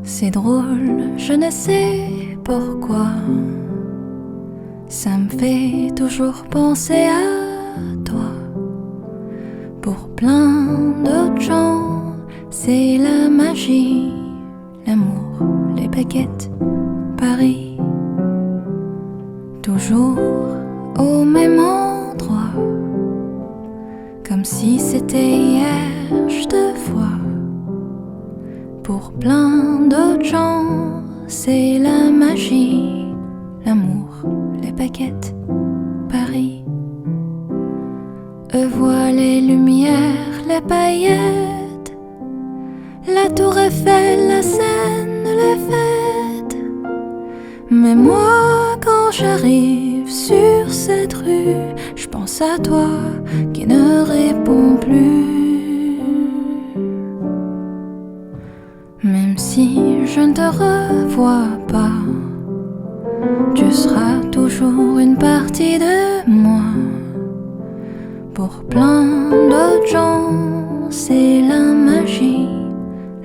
C'est drôle, je ne sais pourquoi. Ça me fait toujours penser à toi. Pour plein d'autres gens, c'est la magie, l'amour, les baguettes, Paris. Toujours au même endroit, comme si c'était hier, je te vois. Pour plein d'autres gens, c'est la magie, l'amour, les baguettes, Paris. Eux voient les lumières, les paillettes, la tour Eiffel, la Seine, les fêtes. Mais moi, quand j'arrive sur cette rue, je pense à toi qui ne réponds plus. Même si je ne te revois pas, tu seras toujours une partie de moi. Pour plein d'autres gens, c'est la magie,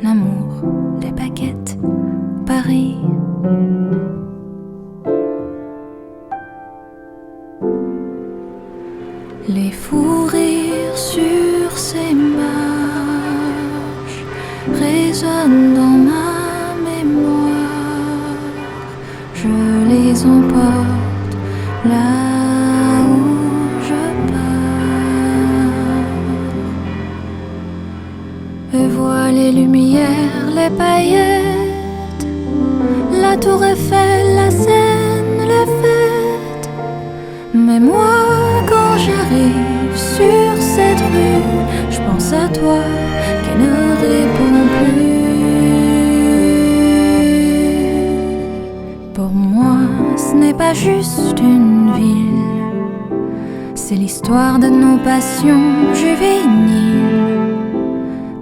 l'amour, les baguettes, Paris. Les fous rires sur ces marches résonnent dans ma mémoire. Je les emporte là où je paillettes, la tour Eiffel, la Seine, les fêtes. Mais moi, quand j'arrive sur cette rue, je pense à toi qui ne répond plus. Pour moi, ce n'est pas juste une ville, c'est l'histoire de nos passions juvéniles.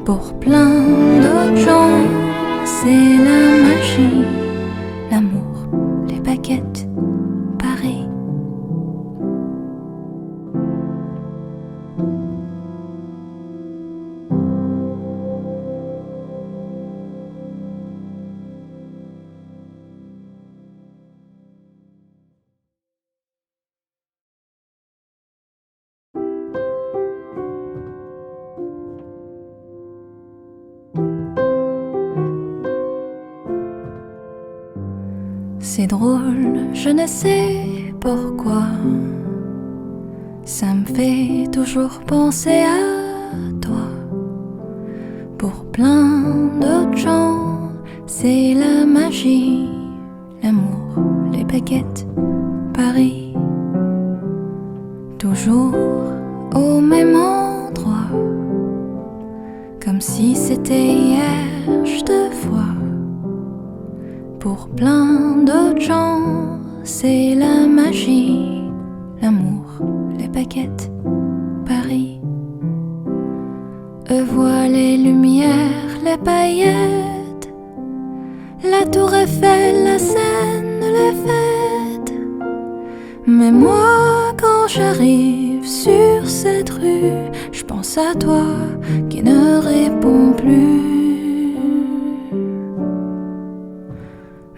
Pour plein d'autres gens, c'est la magie, l'amour, les baguettes, Paris. C'est drôle, je ne sais pourquoi, ça me fait toujours penser à toi. Pour plein d'autres gens, c'est la magie, l'amour, les baguettes, Paris. Toujours au même endroit, comme si c'était hier, je te vois. Pour plein d'autres gens, c'est la magie, l'amour, les baguettes, Paris. Eux voient les lumières, les paillettes, la tour Eiffel, la Seine, les fêtes. Mais moi, quand j'arrive sur cette rue, je pense à toi qui ne répond plus.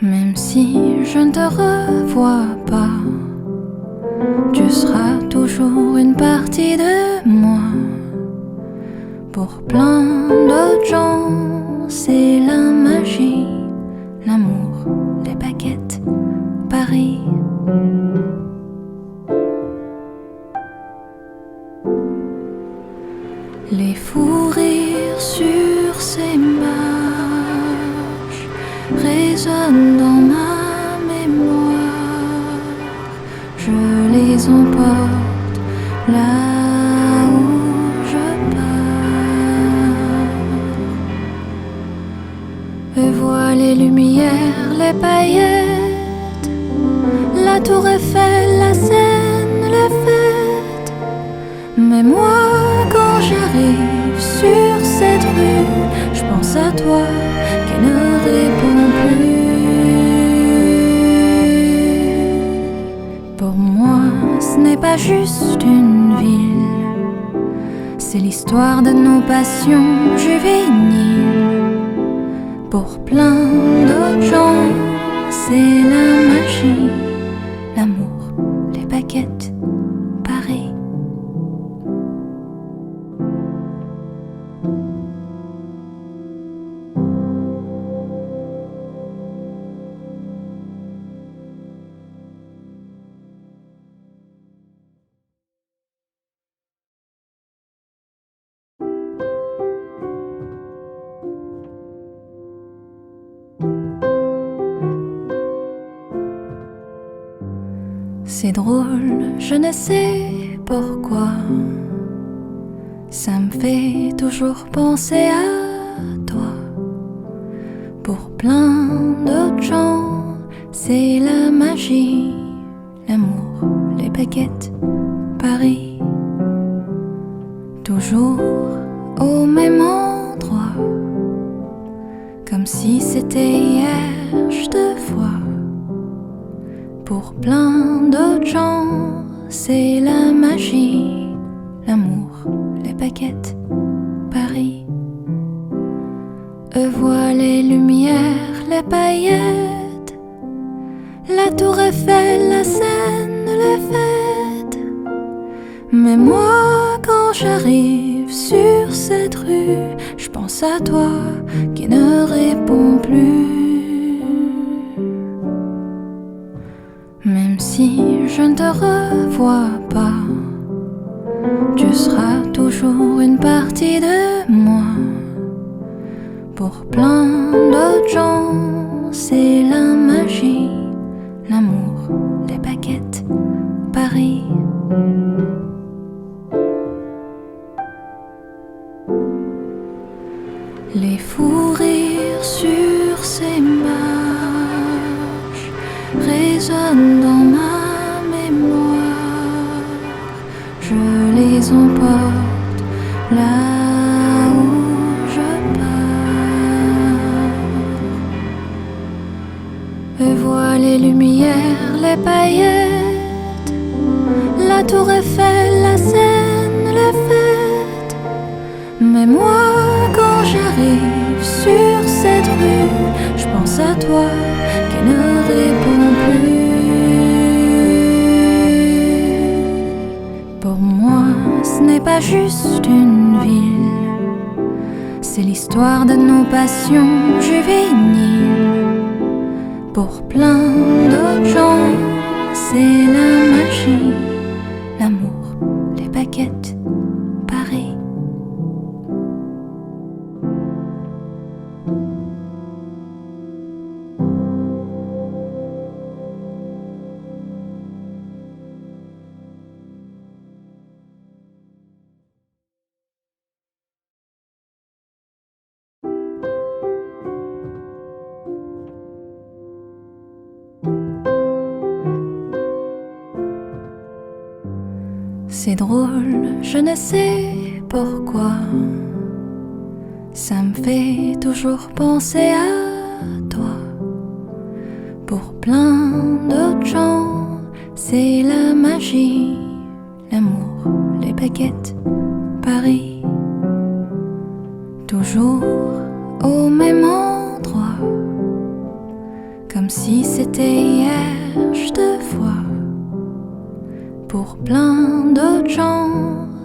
Même si je ne te revois pas, tu seras toujours une partie de moi. Pour plein d'autres gens, c'est la magie, l'amour, les baguettes, Paris. Les fous rires sur ces marches résonnent dans ma mémoire. Je les emporte là où je pars. Eux voient les lumières, les paillettes, la tour Eiffel, la Seine, les fêtes. Mais moi, quand j'arrive sur cette rue, je pense à toi qui ne répond plus. Pour moi, ce n'est pas juste une ville, c'est l'histoire de nos passions juvéniles. Pour plein d'autres gens, c'est la magie, l'amour, les baguettes, Paris. C'est drôle, je ne sais pourquoi, ça me fait toujours penser à toi. Pour plein d'autres gens, c'est la magie, l'amour, les baguettes, Paris. Toujours au même endroit, comme si c'était hier, je te vois. Pour plein d'autres gens, c'est la magie, l'amour, les baguettes, Paris. Eux voient les lumières, les paillettes, la tour Eiffel, la Seine, les fêtes. Mais moi, quand j'arrive sur cette rue, je pense à toi qui ne répond plus. Même si je ne te revois pas, tu seras toujours une partie de moi. Pour plein d'autres gens, c'est la magie, l'amour, les baguettes, Paris. Les fous rires sur ces marches résonnent dans ma mémoire. Je les emporte là où je pars. Et vois les lumières, les paillettes, la tour Eiffel, la Seine, les fêtes. Mais moi, quand j'arrive sur cette rue, je pense à toi qui ne répond plus. Pour moi, ce n'est pas juste une ville, c'est l'histoire de nos passions juvéniles. Pour plein d'autres gens, c'est la magie, l'amour, les baguettes, Paris. C'est drôle, je ne sais pourquoi. Ça me fait toujours penser à toi. Pour plein d'autres gens, c'est la magie, l'amour, les baguettes, Paris. Toujours au même endroit, comme si c'était hier, je te vois. Pour plein d'autres gens,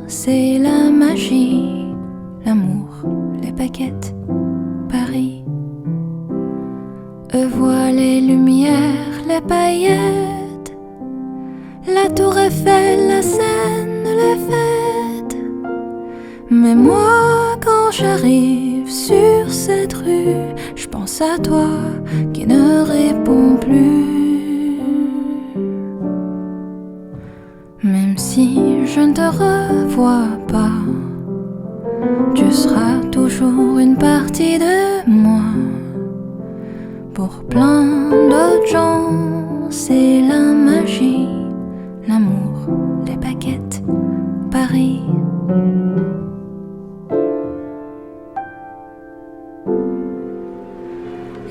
c'est la magie, l'amour, les baguettes, Paris. Eux voient les lumières, les paillettes, la tour Eiffel, la Seine, les fêtes. Mais moi, quand j'arrive sur cette rue, je pense à toi qui ne répond plus. Même si je ne te revois pas, tu seras toujours une partie de moi. Pour plein d'autres gens, c'est la magie, l'amour, les baguettes, Paris.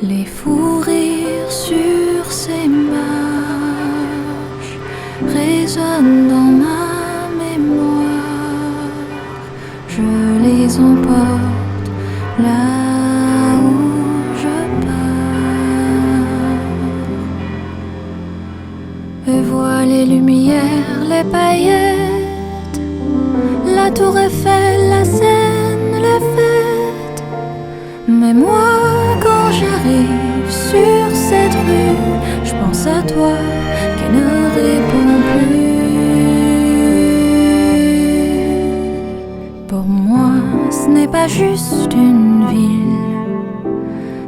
Les fous rires sur ces marches résonnent dans ma mémoire. Je les emporte là où je pars. Et vois les lumières, les paillettes, la tour Eiffel, la Seine, les fêtes. Mais moi, quand j'arrive sur cette rue, je pense à toi qui ne répond plus. Pour moi, ce n'est pas juste une ville,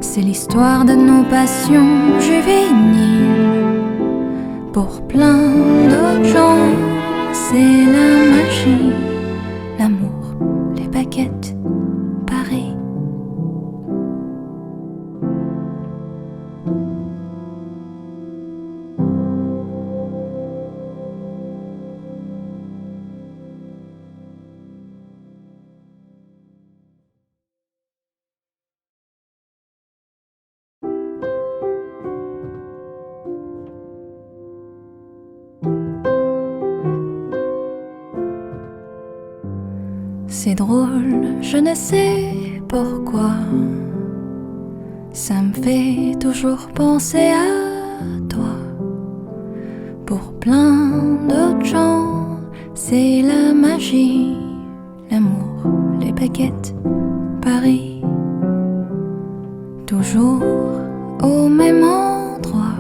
c'est l'histoire de nos passions juvéniles. Pour plein d'autres gens, c'est la magie, l'amour, les baguettes, Paris. C'est drôle, je ne sais pourquoi. Ça me fait toujours penser à toi. Pour plein d'autres gens, c'est la magie, l'amour, les baguettes, Paris. Toujours au même endroit,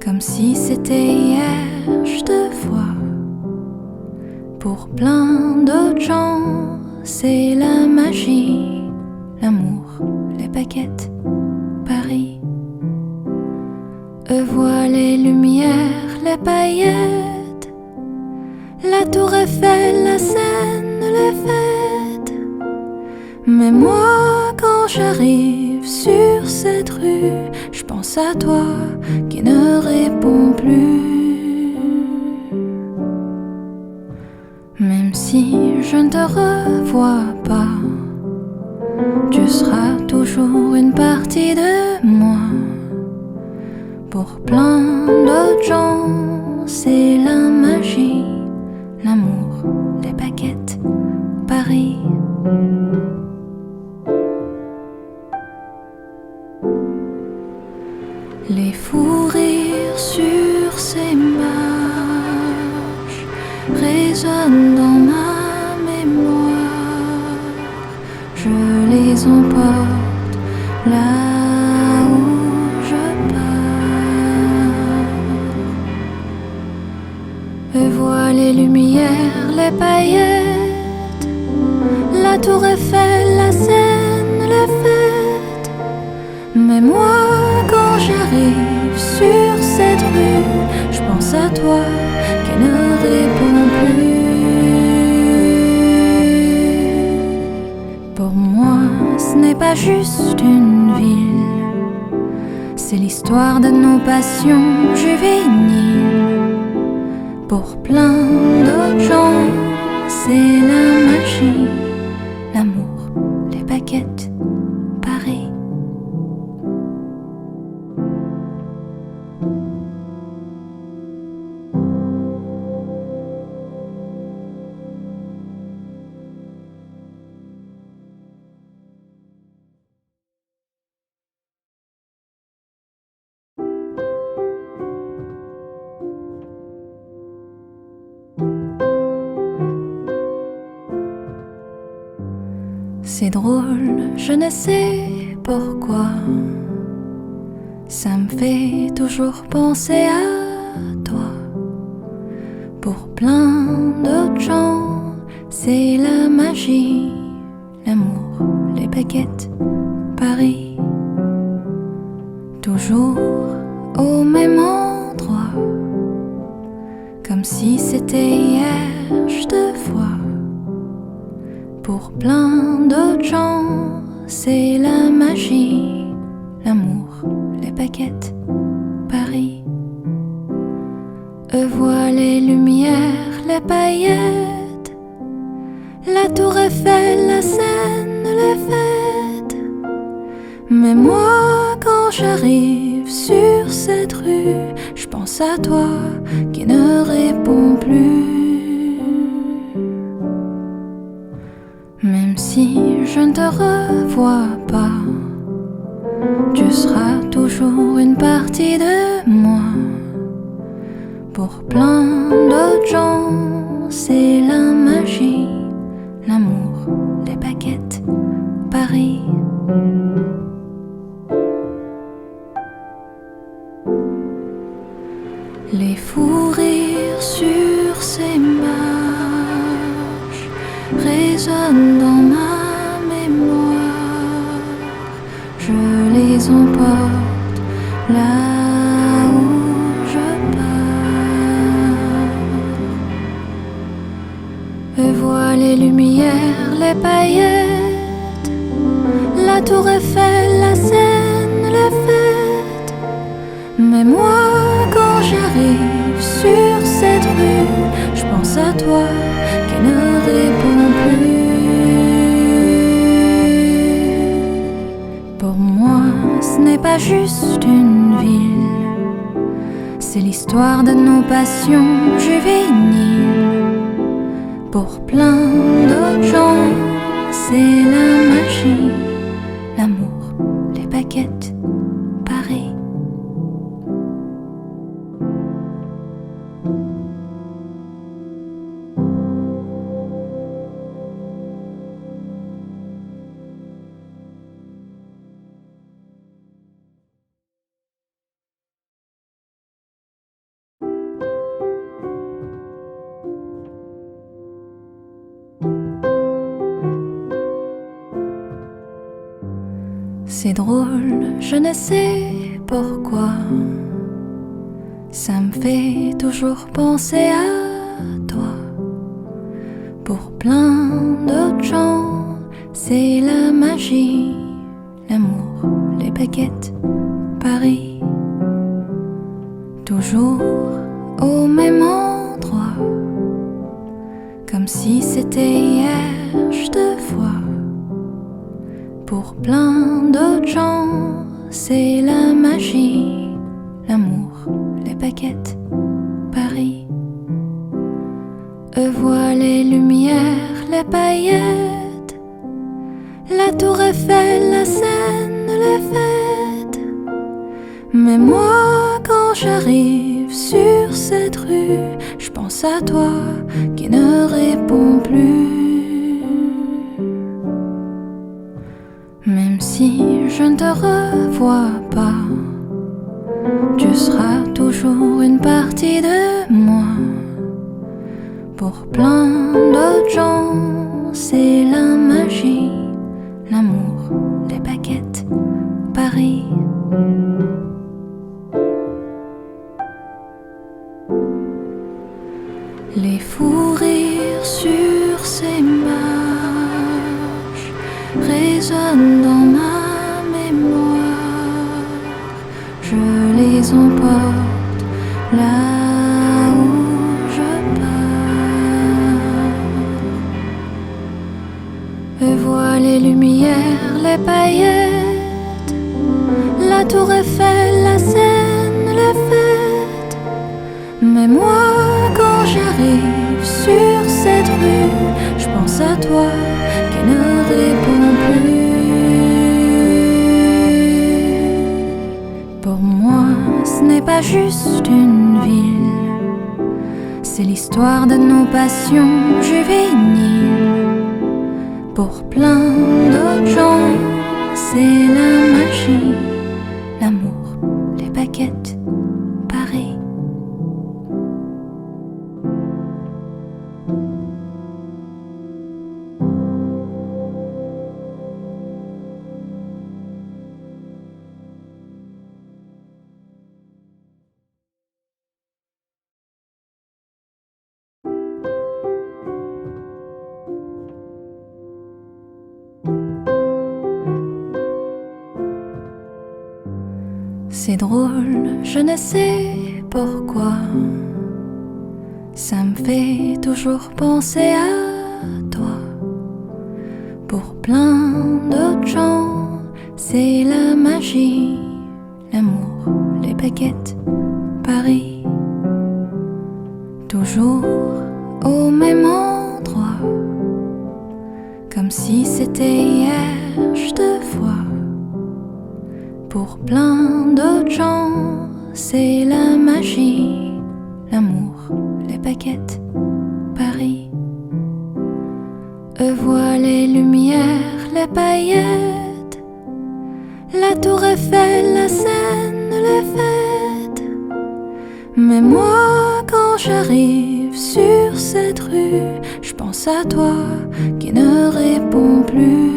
comme si c'était hier, je te vois. Pour plein d'autres gens, c'est la magie, l'amour, les baguettes, Paris. Voit les lumières, les paillettes, la tour Eiffel, la Seine, les fêtes. Mais moi, quand j'arrive sur cette rue, je pense à toi qui ne réponds plus. Même si je ne te revois pas, tu seras toujours une partie de moi. Pour plein d'autres gens, c'est la magie, l'amour, les baguettes, Paris. Les fous rires sur ces marches résonnent dans ma mémoire. Je les emporte là où je pars. Vois les lumières, les paillettes, la tour Eiffel, la Seine, les fêtes. Mais moi, quand j'arrive sur cette rue, je pense à toi qui ne réponds plus. Pour moi, ce n'est pas juste une ville, c'est l'histoire de nos passions juvéniles. Pour plein d'autres gens, c'est la magie, l'amour, les baguettes, Paris. C'est drôle, je ne sais pourquoi, ça me fait toujours penser à toi. Pour plein d'autres gens, c'est la magie, l'amour, les baguettes, Paris. Toujours au même endroit, comme si c'était hier, je te vois. Pour plein d'autres gens, c'est la magie, l'amour, les baguettes, Paris. Voit les lumières, les paillettes, la tour Eiffel, la Seine, les fêtes. Mais moi, quand j'arrive sur cette rue, je pense à toi qui ne réponds plus. Même si je ne te revois pas, tu seras toujours une partie de moi. Pour plein d'autres gens, c'est la magie, l'amour, les baguettes, Paris. Les fous rires sur ces marches résonnent dans ma mémoire. Je les emporte là où je pars. Vois les lumières, les paillettes, la tour Eiffel, la Seine, les fêtes. Mais moi, quand j'arrive sur cette rue, je pense à toi qui ne réponds plus. Pour moi, ce n'est pas juste une ville, c'est l'histoire de nos passions juvéniles. Pour plein d'autres gens, c'est la magie, l'amour, les baguettes, Paris. C'est drôle, je ne sais pourquoi. Ça me fait toujours penser à toi. Pour plein d'autres gens, c'est la magie, l'amour, les baguettes, Paris. Toujours au même endroit, comme si c'était hier, je te vois. Pour plein d'autres gens, c'est la magie, l'amour, les baguettes, Paris. Eux voient les lumières, les paillettes, la tour Eiffel, la Seine, les fêtes. Mais moi, quand j'arrive sur cette rue, je pense à toi qui ne réponds plus. Même si je ne te revois pas, tu seras toujours une partie de moi. Pour plein d'autres gens, c'est la magie, l'amour, les baguettes, Paris. Les fous rires sur ces marches résonnent dans ma mémoire. Je les emporte là où je pars. Eux voient les lumières, les paillettes, la tour Eiffel, la Seine, les fêtes. Mais moi, quand j'arrive sur cette rue, je pense à toi qui ne répond plus. Pour moi, ce n'est pas juste une ville, c'est l'histoire de nos passions juvéniles. Pour plein d'autres gens, c'est la magie, l'amour, les baguettes, Paris. C'est drôle, je ne sais pourquoi. Ça me fait toujours penser à toi. Pour plein d'autres gens, c'est la magie, l'amour, les baguettes, Paris. Toujours au même endroit, comme si c'était hier, je te vois. Pour plein d'autres gens, c'est la magie, l'amour, les baguettes, Paris. Eux voient les lumières, les paillettes, la tour Eiffel, la Seine, les fêtes. Mais moi, quand j'arrive sur cette rue, je pense à toi qui ne réponds plus.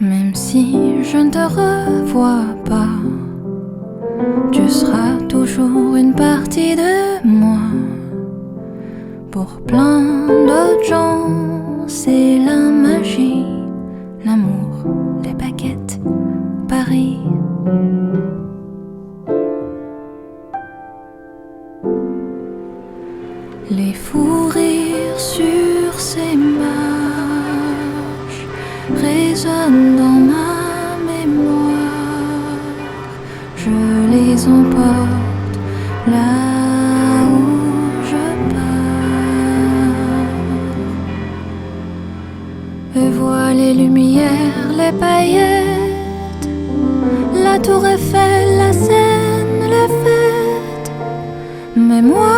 Même si je ne te revois pas, tu seras toujours une partie de moi. Pour plein d'autres gens, c'est la magie, l'amour, les baguettes, Paris. Les fous rires sur ces marches résonnent dans ma mémoire. Je les emporte là où je pars. Eux voient les lumières, les paillettes, la tour Eiffel, la Seine, les fêtes. Mais moi,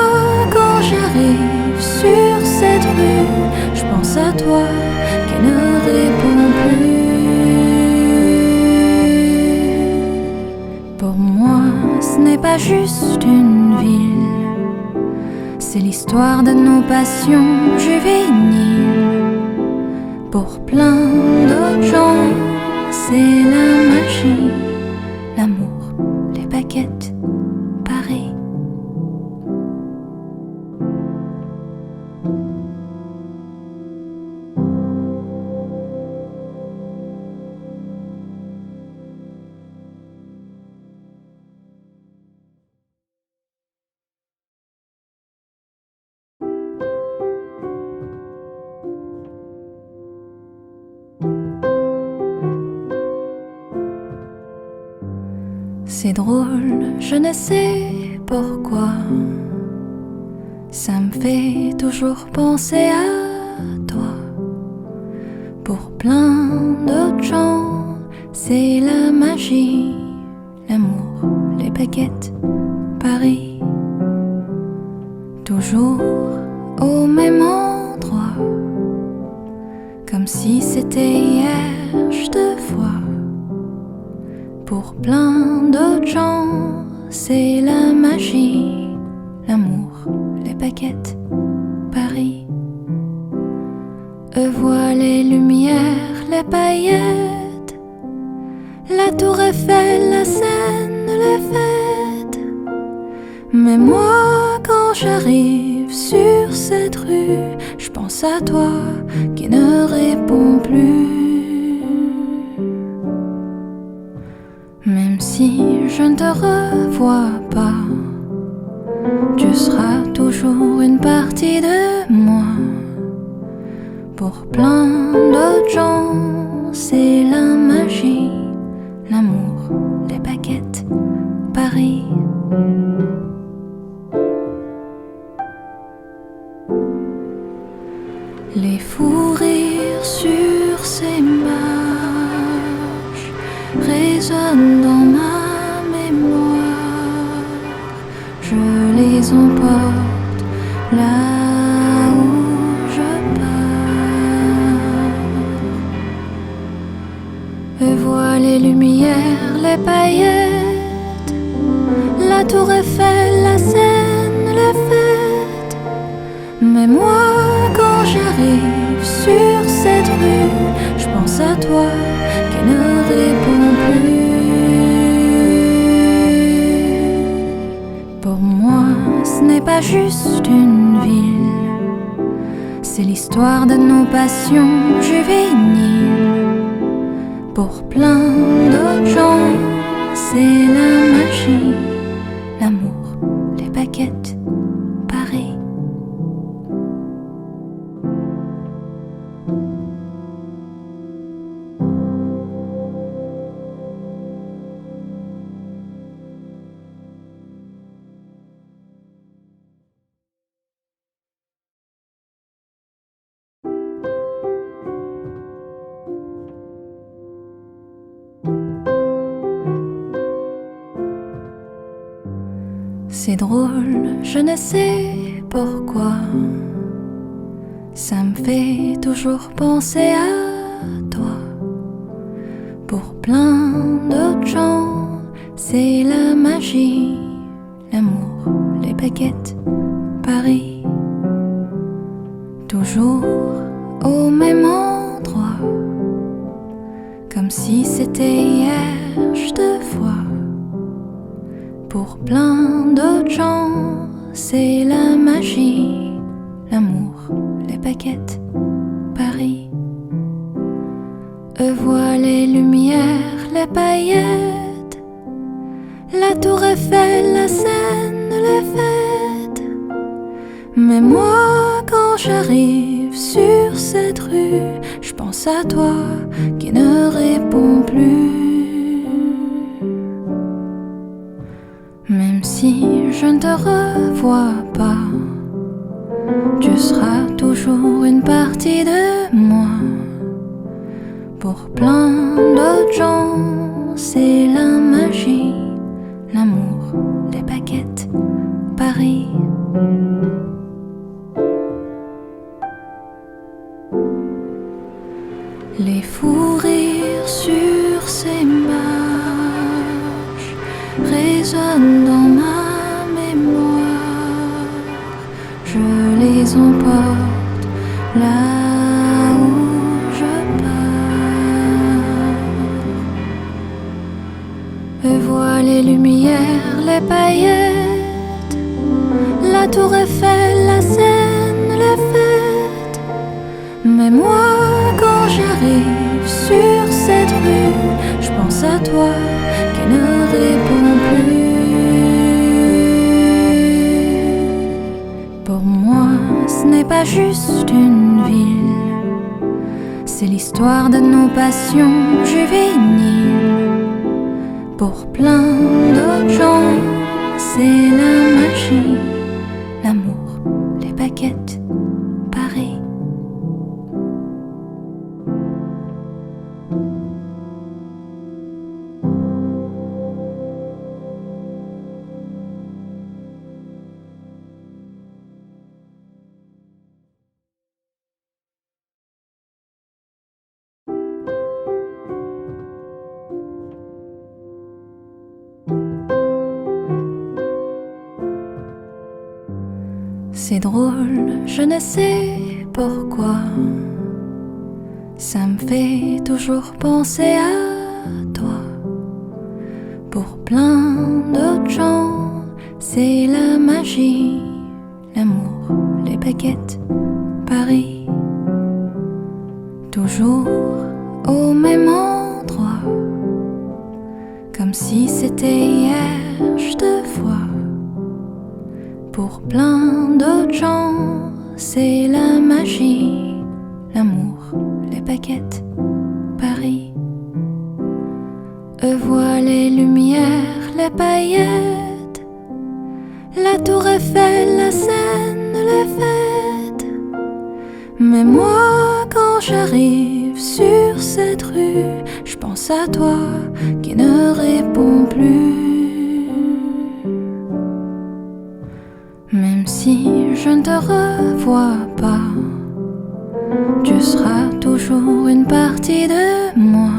quand j'arrive sur cette rue, je pense à toi qui ne réponds plus. Pour moi, ce n'est pas juste une ville, c'est l'histoire de nos passions juvéniles. Pour plein d'autres gens, c'est la magie, l'amour, les baguettes, Paris. C'est drôle, je ne sais pourquoi. Ça me fait toujours penser à toi. Pour plein d'autres gens, c'est la magie, l'amour, les baguettes, Paris. Toujours au même endroit, comme si c'était hier, je te vois. Pour plein d'autres gens, c'est la magie, l'amour, les baguettes, Paris. Eux voient les lumières, les paillettes, la tour Eiffel, la Seine, les fêtes. Mais moi, quand j'arrive sur cette rue, je pense à toi qui ne réponds plus. Même si je ne te revois pas, tu seras toujours une partie de moi. Pour plein d'autres gens, c'est la magie, l'amour, les baguettes, Paris. Les fous rires sur ces marches résonnent dans ma mémoire. Je les emporte là où je pars. Eux voient les lumières, les paillettes, la tour Eiffel, la Seine, les fêtes. Mais moi, quand j'arrive sur cette rue, je pense à toi qui ne réponds plus. Pour moi, ce n'est pas juste une ville, c'est l'histoire de nos passions juvéniles. Pour plein d'autres gens, c'est la magie, l'amour, les baguettes, Paris. C'est drôle, je ne sais pourquoi. Ça me fait toujours penser à toi. Pour plein d'autres gens, c'est la magie, l'amour, les baguettes, Paris. Toujours au même endroit, comme si c'était hier, je te vois. Pour plein d'autres gens, c'est la magie, l'amour, les baguettes, Paris. Eux voient les lumières, les paillettes, la tour Eiffel, la Seine, les fêtes. Mais moi, quand j'arrive sur cette rue, je pense à toi qui ne réponds plus. Même si je ne te revois pas, tu seras toujours une partie de moi. Pour plein d'autres gens, c'est la magie, l'amour, les baguettes, Paris. Les fous rires sur ces marches résonnent dans ma mémoire. Je les emporte là où je Je vois les lumières, les paillettes, la tour Eiffel, la Seine, les fêtes. Mais moi, quand j'arrive sur cette rue, je pense à toi qui ne répond plus. Pour moi, ce n'est pas juste une ville, c'est l'histoire de nos passions juvéniles. Pour plein d'autres gens, c'est la magie, l'amour, les baguettes, Paris. C'est drôle, je ne sais pourquoi, ça me fait toujours penser à toi. Pour plein d'autres gens, c'est la magie, l'amour, les baguettes, Paris. Toujours au même endroit, comme si c'était hier, je te vois. Pour plein d'autres gens, c'est la magie, l'amour, les baguettes, Paris. Eux voient les lumières, les paillettes, la tour Eiffel, la Seine, les fêtes. Mais moi, quand j'arrive sur cette rue, je pense à toi qui ne répond plus. Même si je ne te revois pas, tu seras toujours une partie de moi.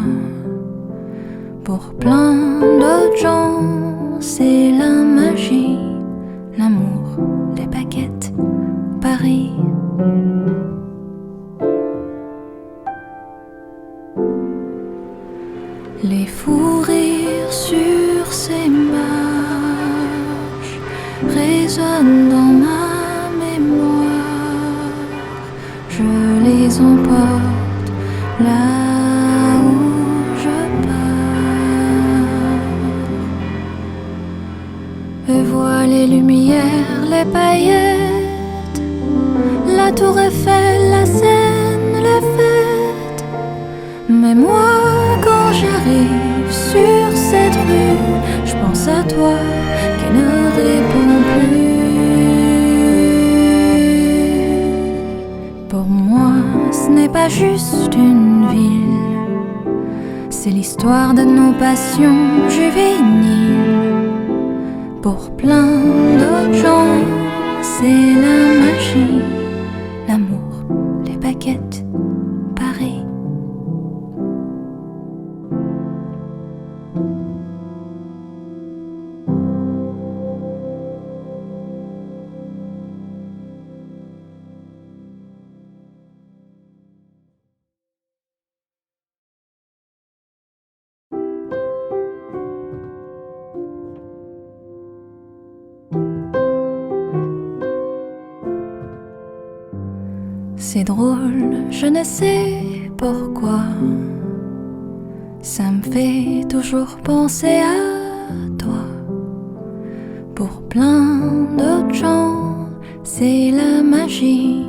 Pour plein d'autres gens, c'est la magie, l'amour, les baguettes, Paris. Les fous rires sur ces marches résonnent dans ma mémoire. Je les emporte là où je pars. Je vois les lumières, les paillettes, la tour Eiffel, la Seine, les fêtes. Mais moi, quand j'arrive sur cette rue, je pense à toi qui ne répond plus. Pour moi, ce n'est pas juste une ville, c'est l'histoire de nos passions juvéniles. Pour plein d'autres gens, c'est la magie, l'amour, les baguettes, Paris. C'est drôle, je ne sais pourquoi, ça me fait toujours penser à toi. Pour plein d'autres gens, c'est la magie,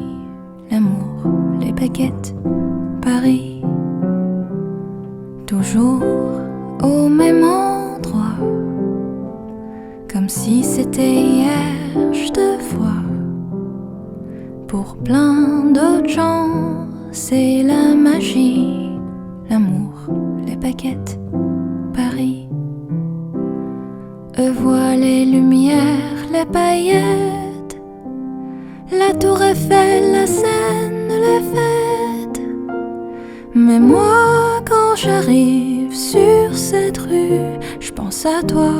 l'amour, les baguettes, Paris. Toujours au même endroit, comme si c'était hier, je te vois. Pour plein d'autres gens, c'est la magie, l'amour, les baguettes, Paris. Eux voient les lumières, les paillettes, la tour Eiffel, la Seine, les fêtes. Mais moi, quand j'arrive sur cette rue, je pense à toi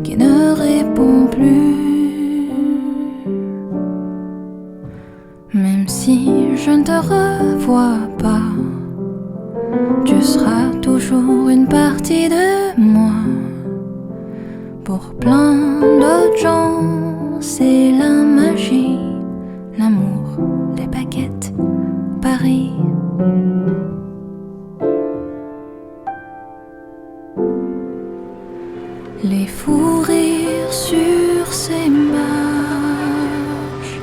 qui ne répond plus. Même si je ne te revois pas, tu seras toujours une partie de moi. Les fous rires sur ces marches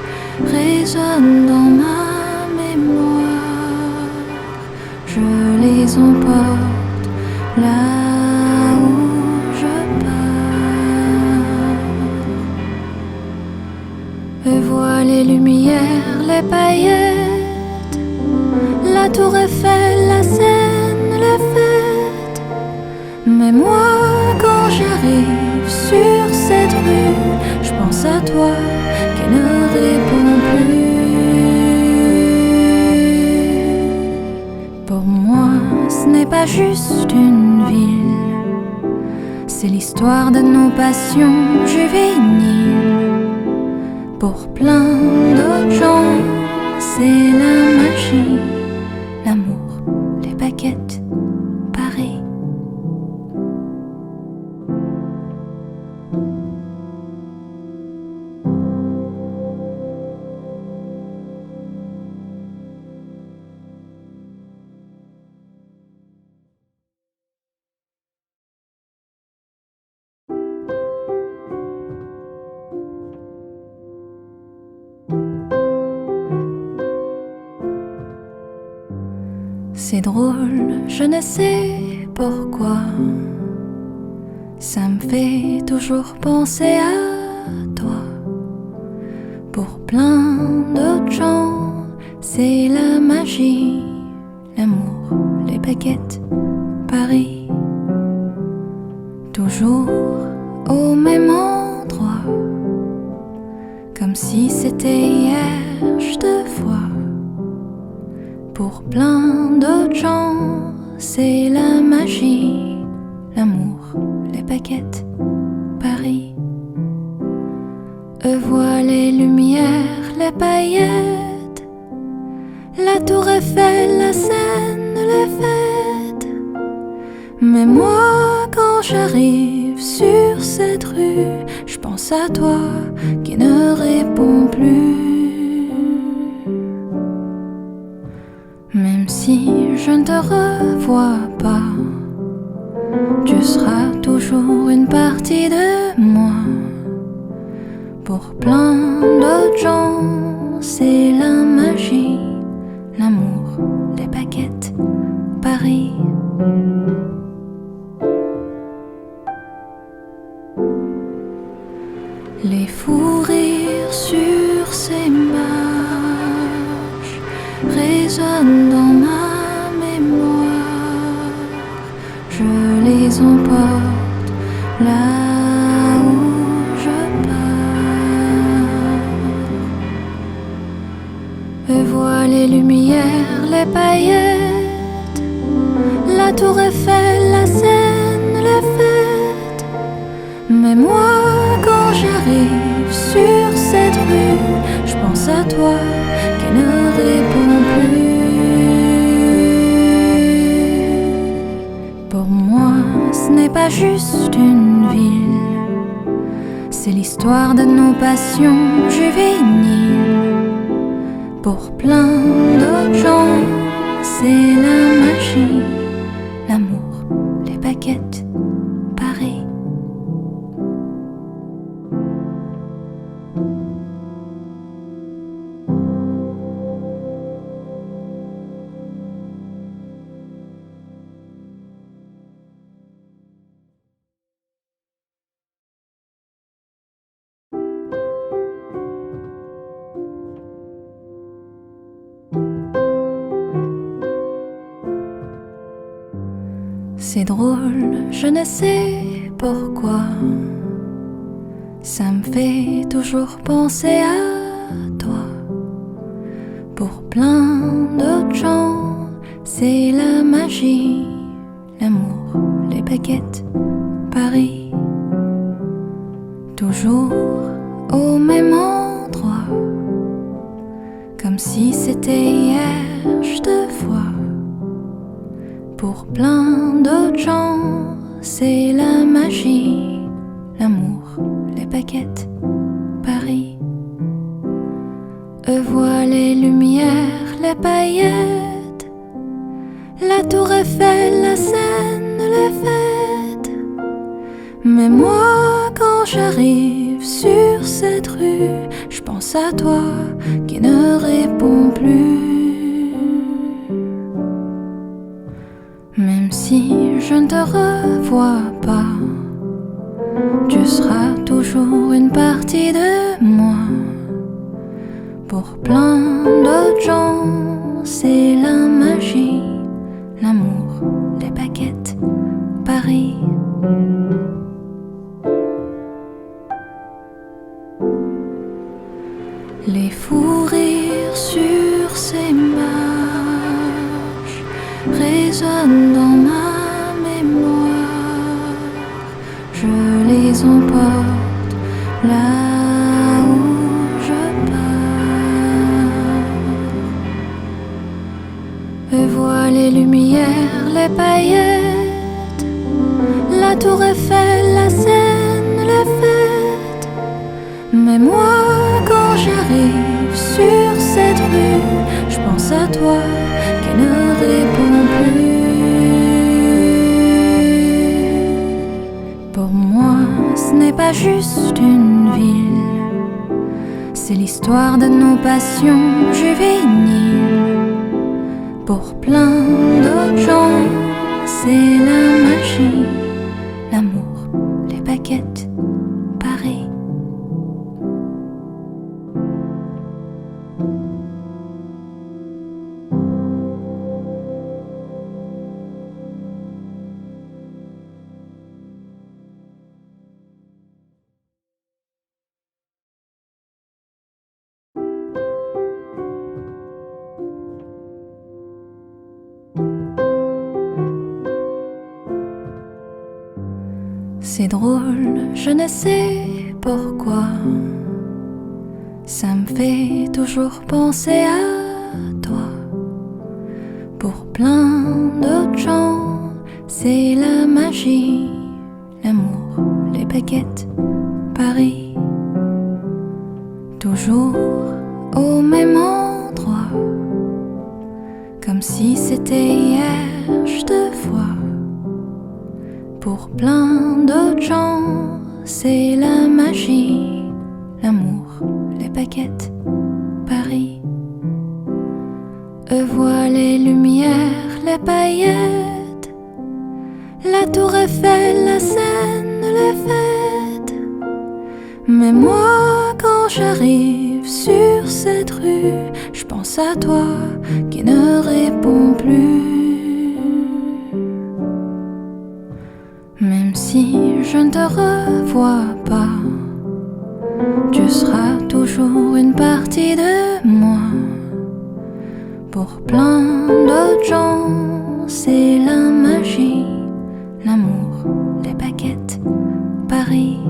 résonnent dans ma mémoire. Je les emporte là où je pars. Et vois les lumières, les paillettes, la tour Eiffel, la Seine, les fêtes. Mais moi, quand j'arrive sur cette rue, je pense à toi qui ne répond plus. Pour moi, ce n'est pas juste une ville, c'est l'histoire de nos passions juvéniles. Pour plein d'autres gens, c'est la magie, l'amour, les baguettes, Paris. C'est drôle, je ne sais pourquoi. Ça me fait toujours penser à toi. Pour plein d'autres gens, c'est la magie, l'amour, les baguettes, Paris. Toujours au même endroit, comme si c'était hier, je te vois. Pour plein d'autres gens, c'est la magie, l'amour, les baguettes, Paris. Eux voient les lumières, les paillettes, la tour Eiffel, la Seine, les fêtes. Mais moi, quand j'arrive sur cette rue, je pense à toi qui ne répond plus. Même si je ne te revois pas, tu seras toujours une partie de moi. Pour plein d'autres gens, c'est la magie, l'amour, les baguettes, Paris. Les fous rires sur ces marches résonnent dans ma mémoire. Je les emporte là où je pars. Et vois les lumières, les paillettes, la tour Eiffel, la Seine, les fêtes. Mais moi, quand j'arrive sur cette rue, je pense à toi qui ne répond plus. Pour moi, ce n'est pas juste une ville, c'est l'histoire de nos passions juvéniles. Pour plein d'autres gens, c'est la magie, l'amour, les baguettes, Paris. C'est drôle, je ne sais pourquoi. Ça me fait toujours penser à toi. Pour plein d'autres gens, c'est la magie, l'amour, les baguettes, Paris. Toujours au même endroit, comme si c'était hier, je te vois. Pour plein d'autres gens, c'est la magie, l'amour, les baguettes, Paris. Eux voient les lumières, les paillettes, la tour Eiffel, la Seine, les fêtes. Mais moi, quand j'arrive sur cette rue, je pense à toi qui ne réponds plus. Même si je ne te revois pas, tu seras toujours une partie de moi. Pour plein d'autres gens, c'est la magie, l'amour, les baguettes, Paris. Les fous rires sur ces marches résonnent dans ma mémoire. Je les emporte là où je pars. Et vois les lumières, les paillettes, la tour Eiffel, la Seine, les fêtes. Mais moi, quand j'arrive sur cette rue, je pense à toi qui ne réponds plus. Pour moi, ce n'est pas juste une ville, c'est l'histoire de nos passions juvéniles. Pour plein d'autres gens, c'est la magie, l'amour, les baguettes, Paris. C'est drôle, je ne sais pourquoi, ça me fait toujours penser à toi. Pour plein d'autres gens, c'est la magie, l'amour, les baguettes, Paris. Toujours au même endroit, comme si c'était hier, je te vois. Pour plein d'autres gens, c'est la magie, l'amour, les baguettes, Paris. Eux voient les lumières, les paillettes, la tour Eiffel, la Seine, les fêtes. Mais moi, quand j'arrive sur cette rue, je pense à toi qui ne réponds plus. Même si je ne te revois pas, tu seras toujours une partie de moi. Pour plein d'autres gens, c'est la magie, l'amour, les baguettes, Paris.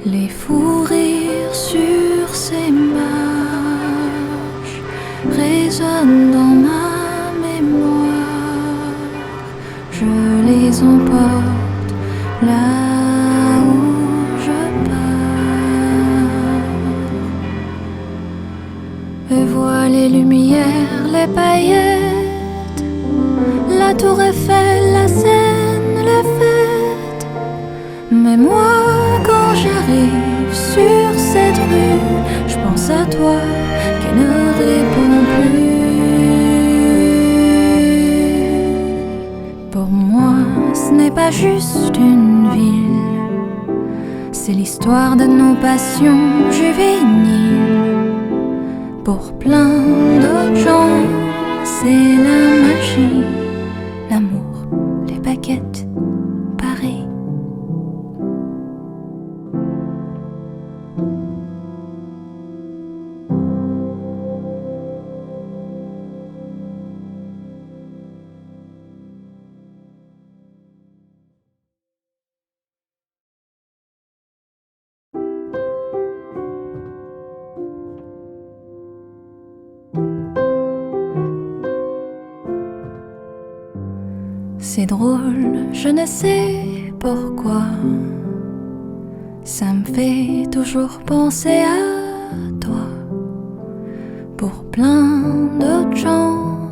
Les fous rires sur ces marches résonnent dans ma mémoire. Je les emporte là où je pars. Et vois les lumières, les paillettes, la tour Eiffel, la Seine, les fêtes. Mais moi, quand j'arrive sur cette rue, je pense à toi qui ne réponds plus. Pour moi, ce n'est pas juste une ville, c'est l'histoire de nos passions juvéniles. Pour plein d'autres gens, c'est la magie, l'amour, les baguettes, Paris. C'est drôle, je ne sais pourquoi, ça me fait toujours penser à toi. Pour plein d'autres gens,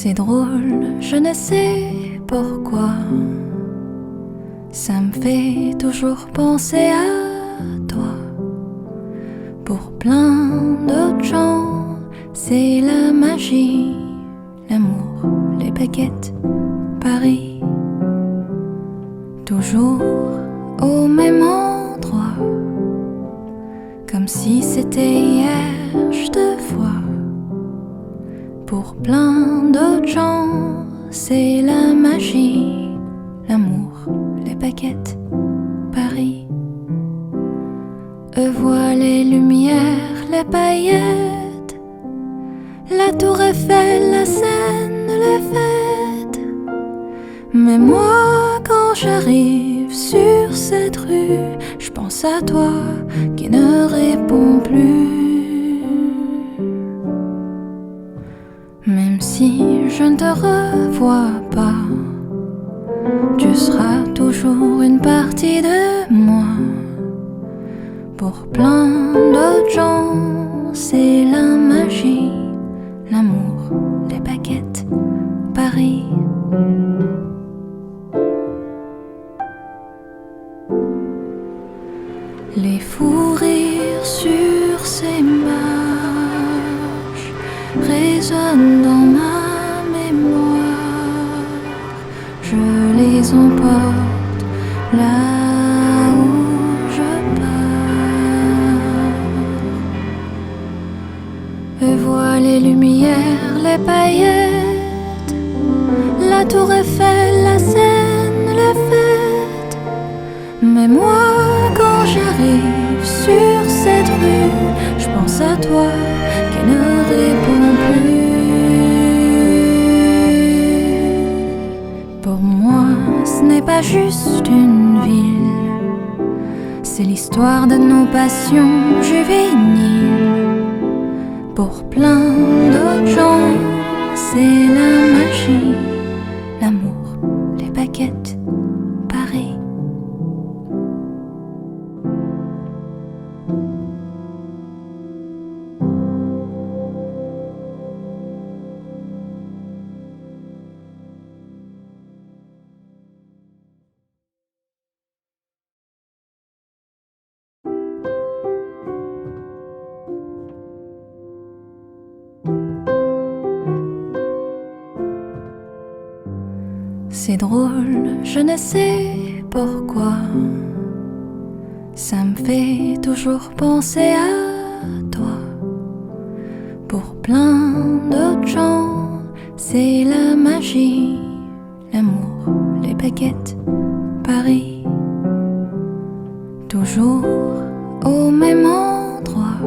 C'est drôle, je ne sais pourquoi. Ça me fait toujours penser à toi. Pour plein d'autres gens, c'est la magie, l'amour, les baguettes, Paris. Toujours au même endroit, comme si c'était hier, je te vois. Pour plein d'autres gens, c'est la magie, l'amour, les baguettes, Paris. Eux voient les lumières, les paillettes, la tour Eiffel, la Seine, les fêtes. Mais moi, quand j'arrive sur cette rue, je pense à toi qui ne réponds plus. Même si je ne te revois pas, tu seras toujours une partie de moi. Pour plein d'autres gens, c'est la magie, l'amour, les baguettes, Paris. Les fous rires sur ces marches résonnent dans ma mémoire. Je les emporte là où je pars. Eux voient les lumières, les paillettes, la tour Eiffel, la Seine, les fêtes. Mais moi, quand j'arrive sur cette rue, je pense à toi qui ne réponds plus. Pour moi, ce n'est pas juste une ville, c'est l'histoire de nos passions juvéniles. Pour plein d'autres gens, c'est la magie, l'amour, les baguettes, Paris. C'est drôle, je ne sais pourquoi. Ça me fait toujours penser à toi. Pour plein d'autres gens, c'est la magie, l'amour, les baguettes, Paris. Toujours au même endroit,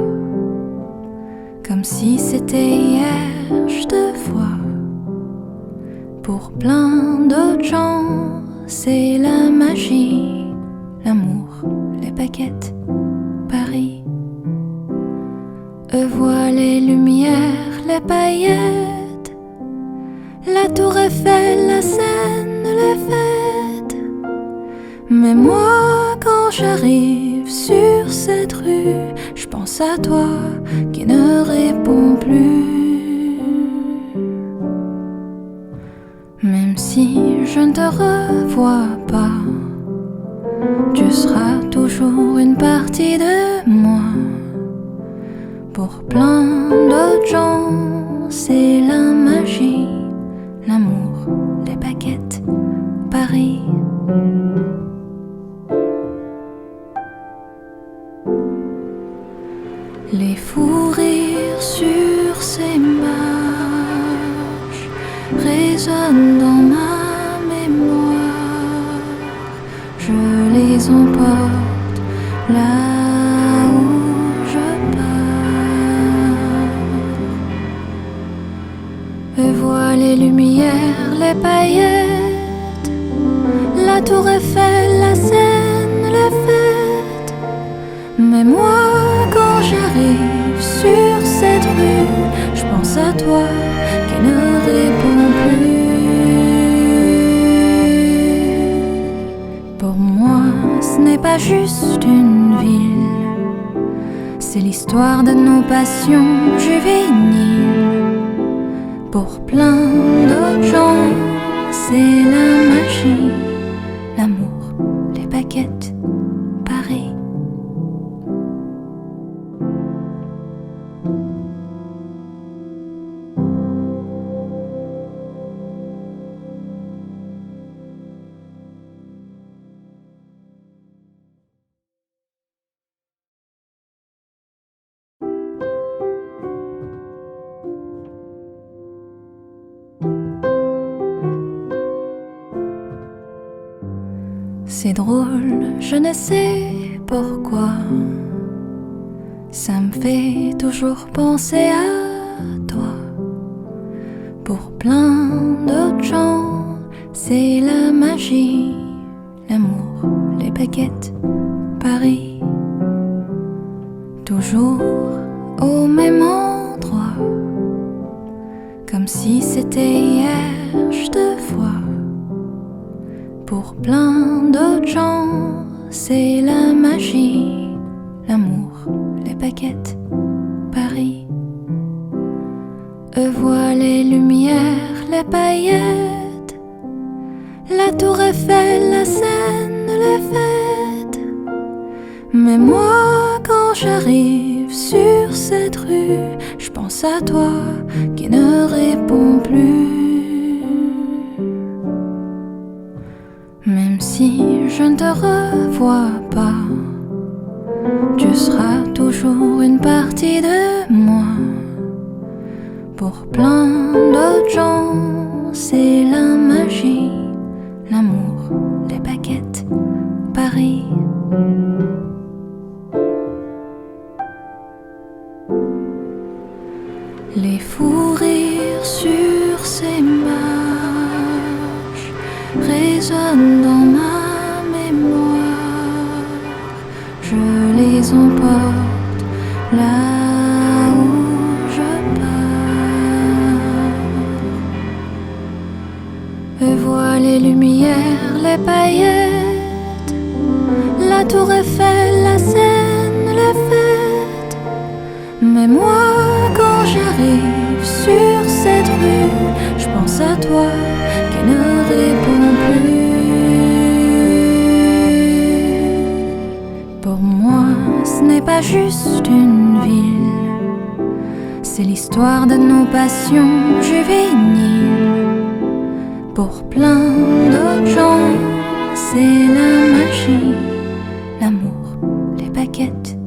comme si c'était hier, je te vois. Pour plein d'autres gens, c'est la magie, l'amour, les baguettes, Paris. Eux voient les lumières, les paillettes, la tour Eiffel, la Seine, les fêtes. Mais moi, quand j'arrive sur cette rue, je pense à toi qui ne réponds plus. Même si je ne te revois pas, tu seras toujours une partie de moi. Pour plein d'autres gens, c'est la magie, l'amour, les baguettes, Paris. Les fous rires sur ces marches résonnent dans ma mémoire. Je les emporte là où je pars. Eux voient les lumières, les paillettes, la tour Eiffel, la Seine, les fêtes. Mais moi, quand j'arrive sur cette rue, je pense à toi qui ne réponds plus. Pour moi, ce n'est pas juste une ville, c'est l'histoire de nos passions juvéniles. Pour plein d'autres gens, c'est la magie, l'amour, les baguettes, Paris. C'est drôle, je ne sais pourquoi. Ça me fait toujours penser à toi. Pour plein d'autres gens, c'est la magie, l'amour, les baguettes, Paris. Toujours au même endroit, comme si c'était hier, je te vois. Pour plein d'autres gens, c'est la magie, l'amour, les baguettes, Paris. Eux voient les lumières, les paillettes, la tour Eiffel, la Seine, les fêtes. Mais moi, quand j'arrive sur cette rue, je pense à toi qui ne réponds plus. Même si je ne te revois pas, tu seras toujours une partie de moi. Pour plein d'autres gens, c'est la magie, l'amour, les baguettes, Paris. Les fous rires sur ces marches résonnent dans ma mémoire. Je les emporte là où je pars. Eux voient les lumières, les paillettes, la tour Eiffel, la Seine, les fêtes. Mais moi, quand j'arrive sur cette rue, je pense à toi qui ne réponds plus. Pour moi, ce n'est pas juste une ville, c'est l'histoire de nos passions juvéniles. Pour plein d'autres gens, c'est la magie, l'amour, les baguettes,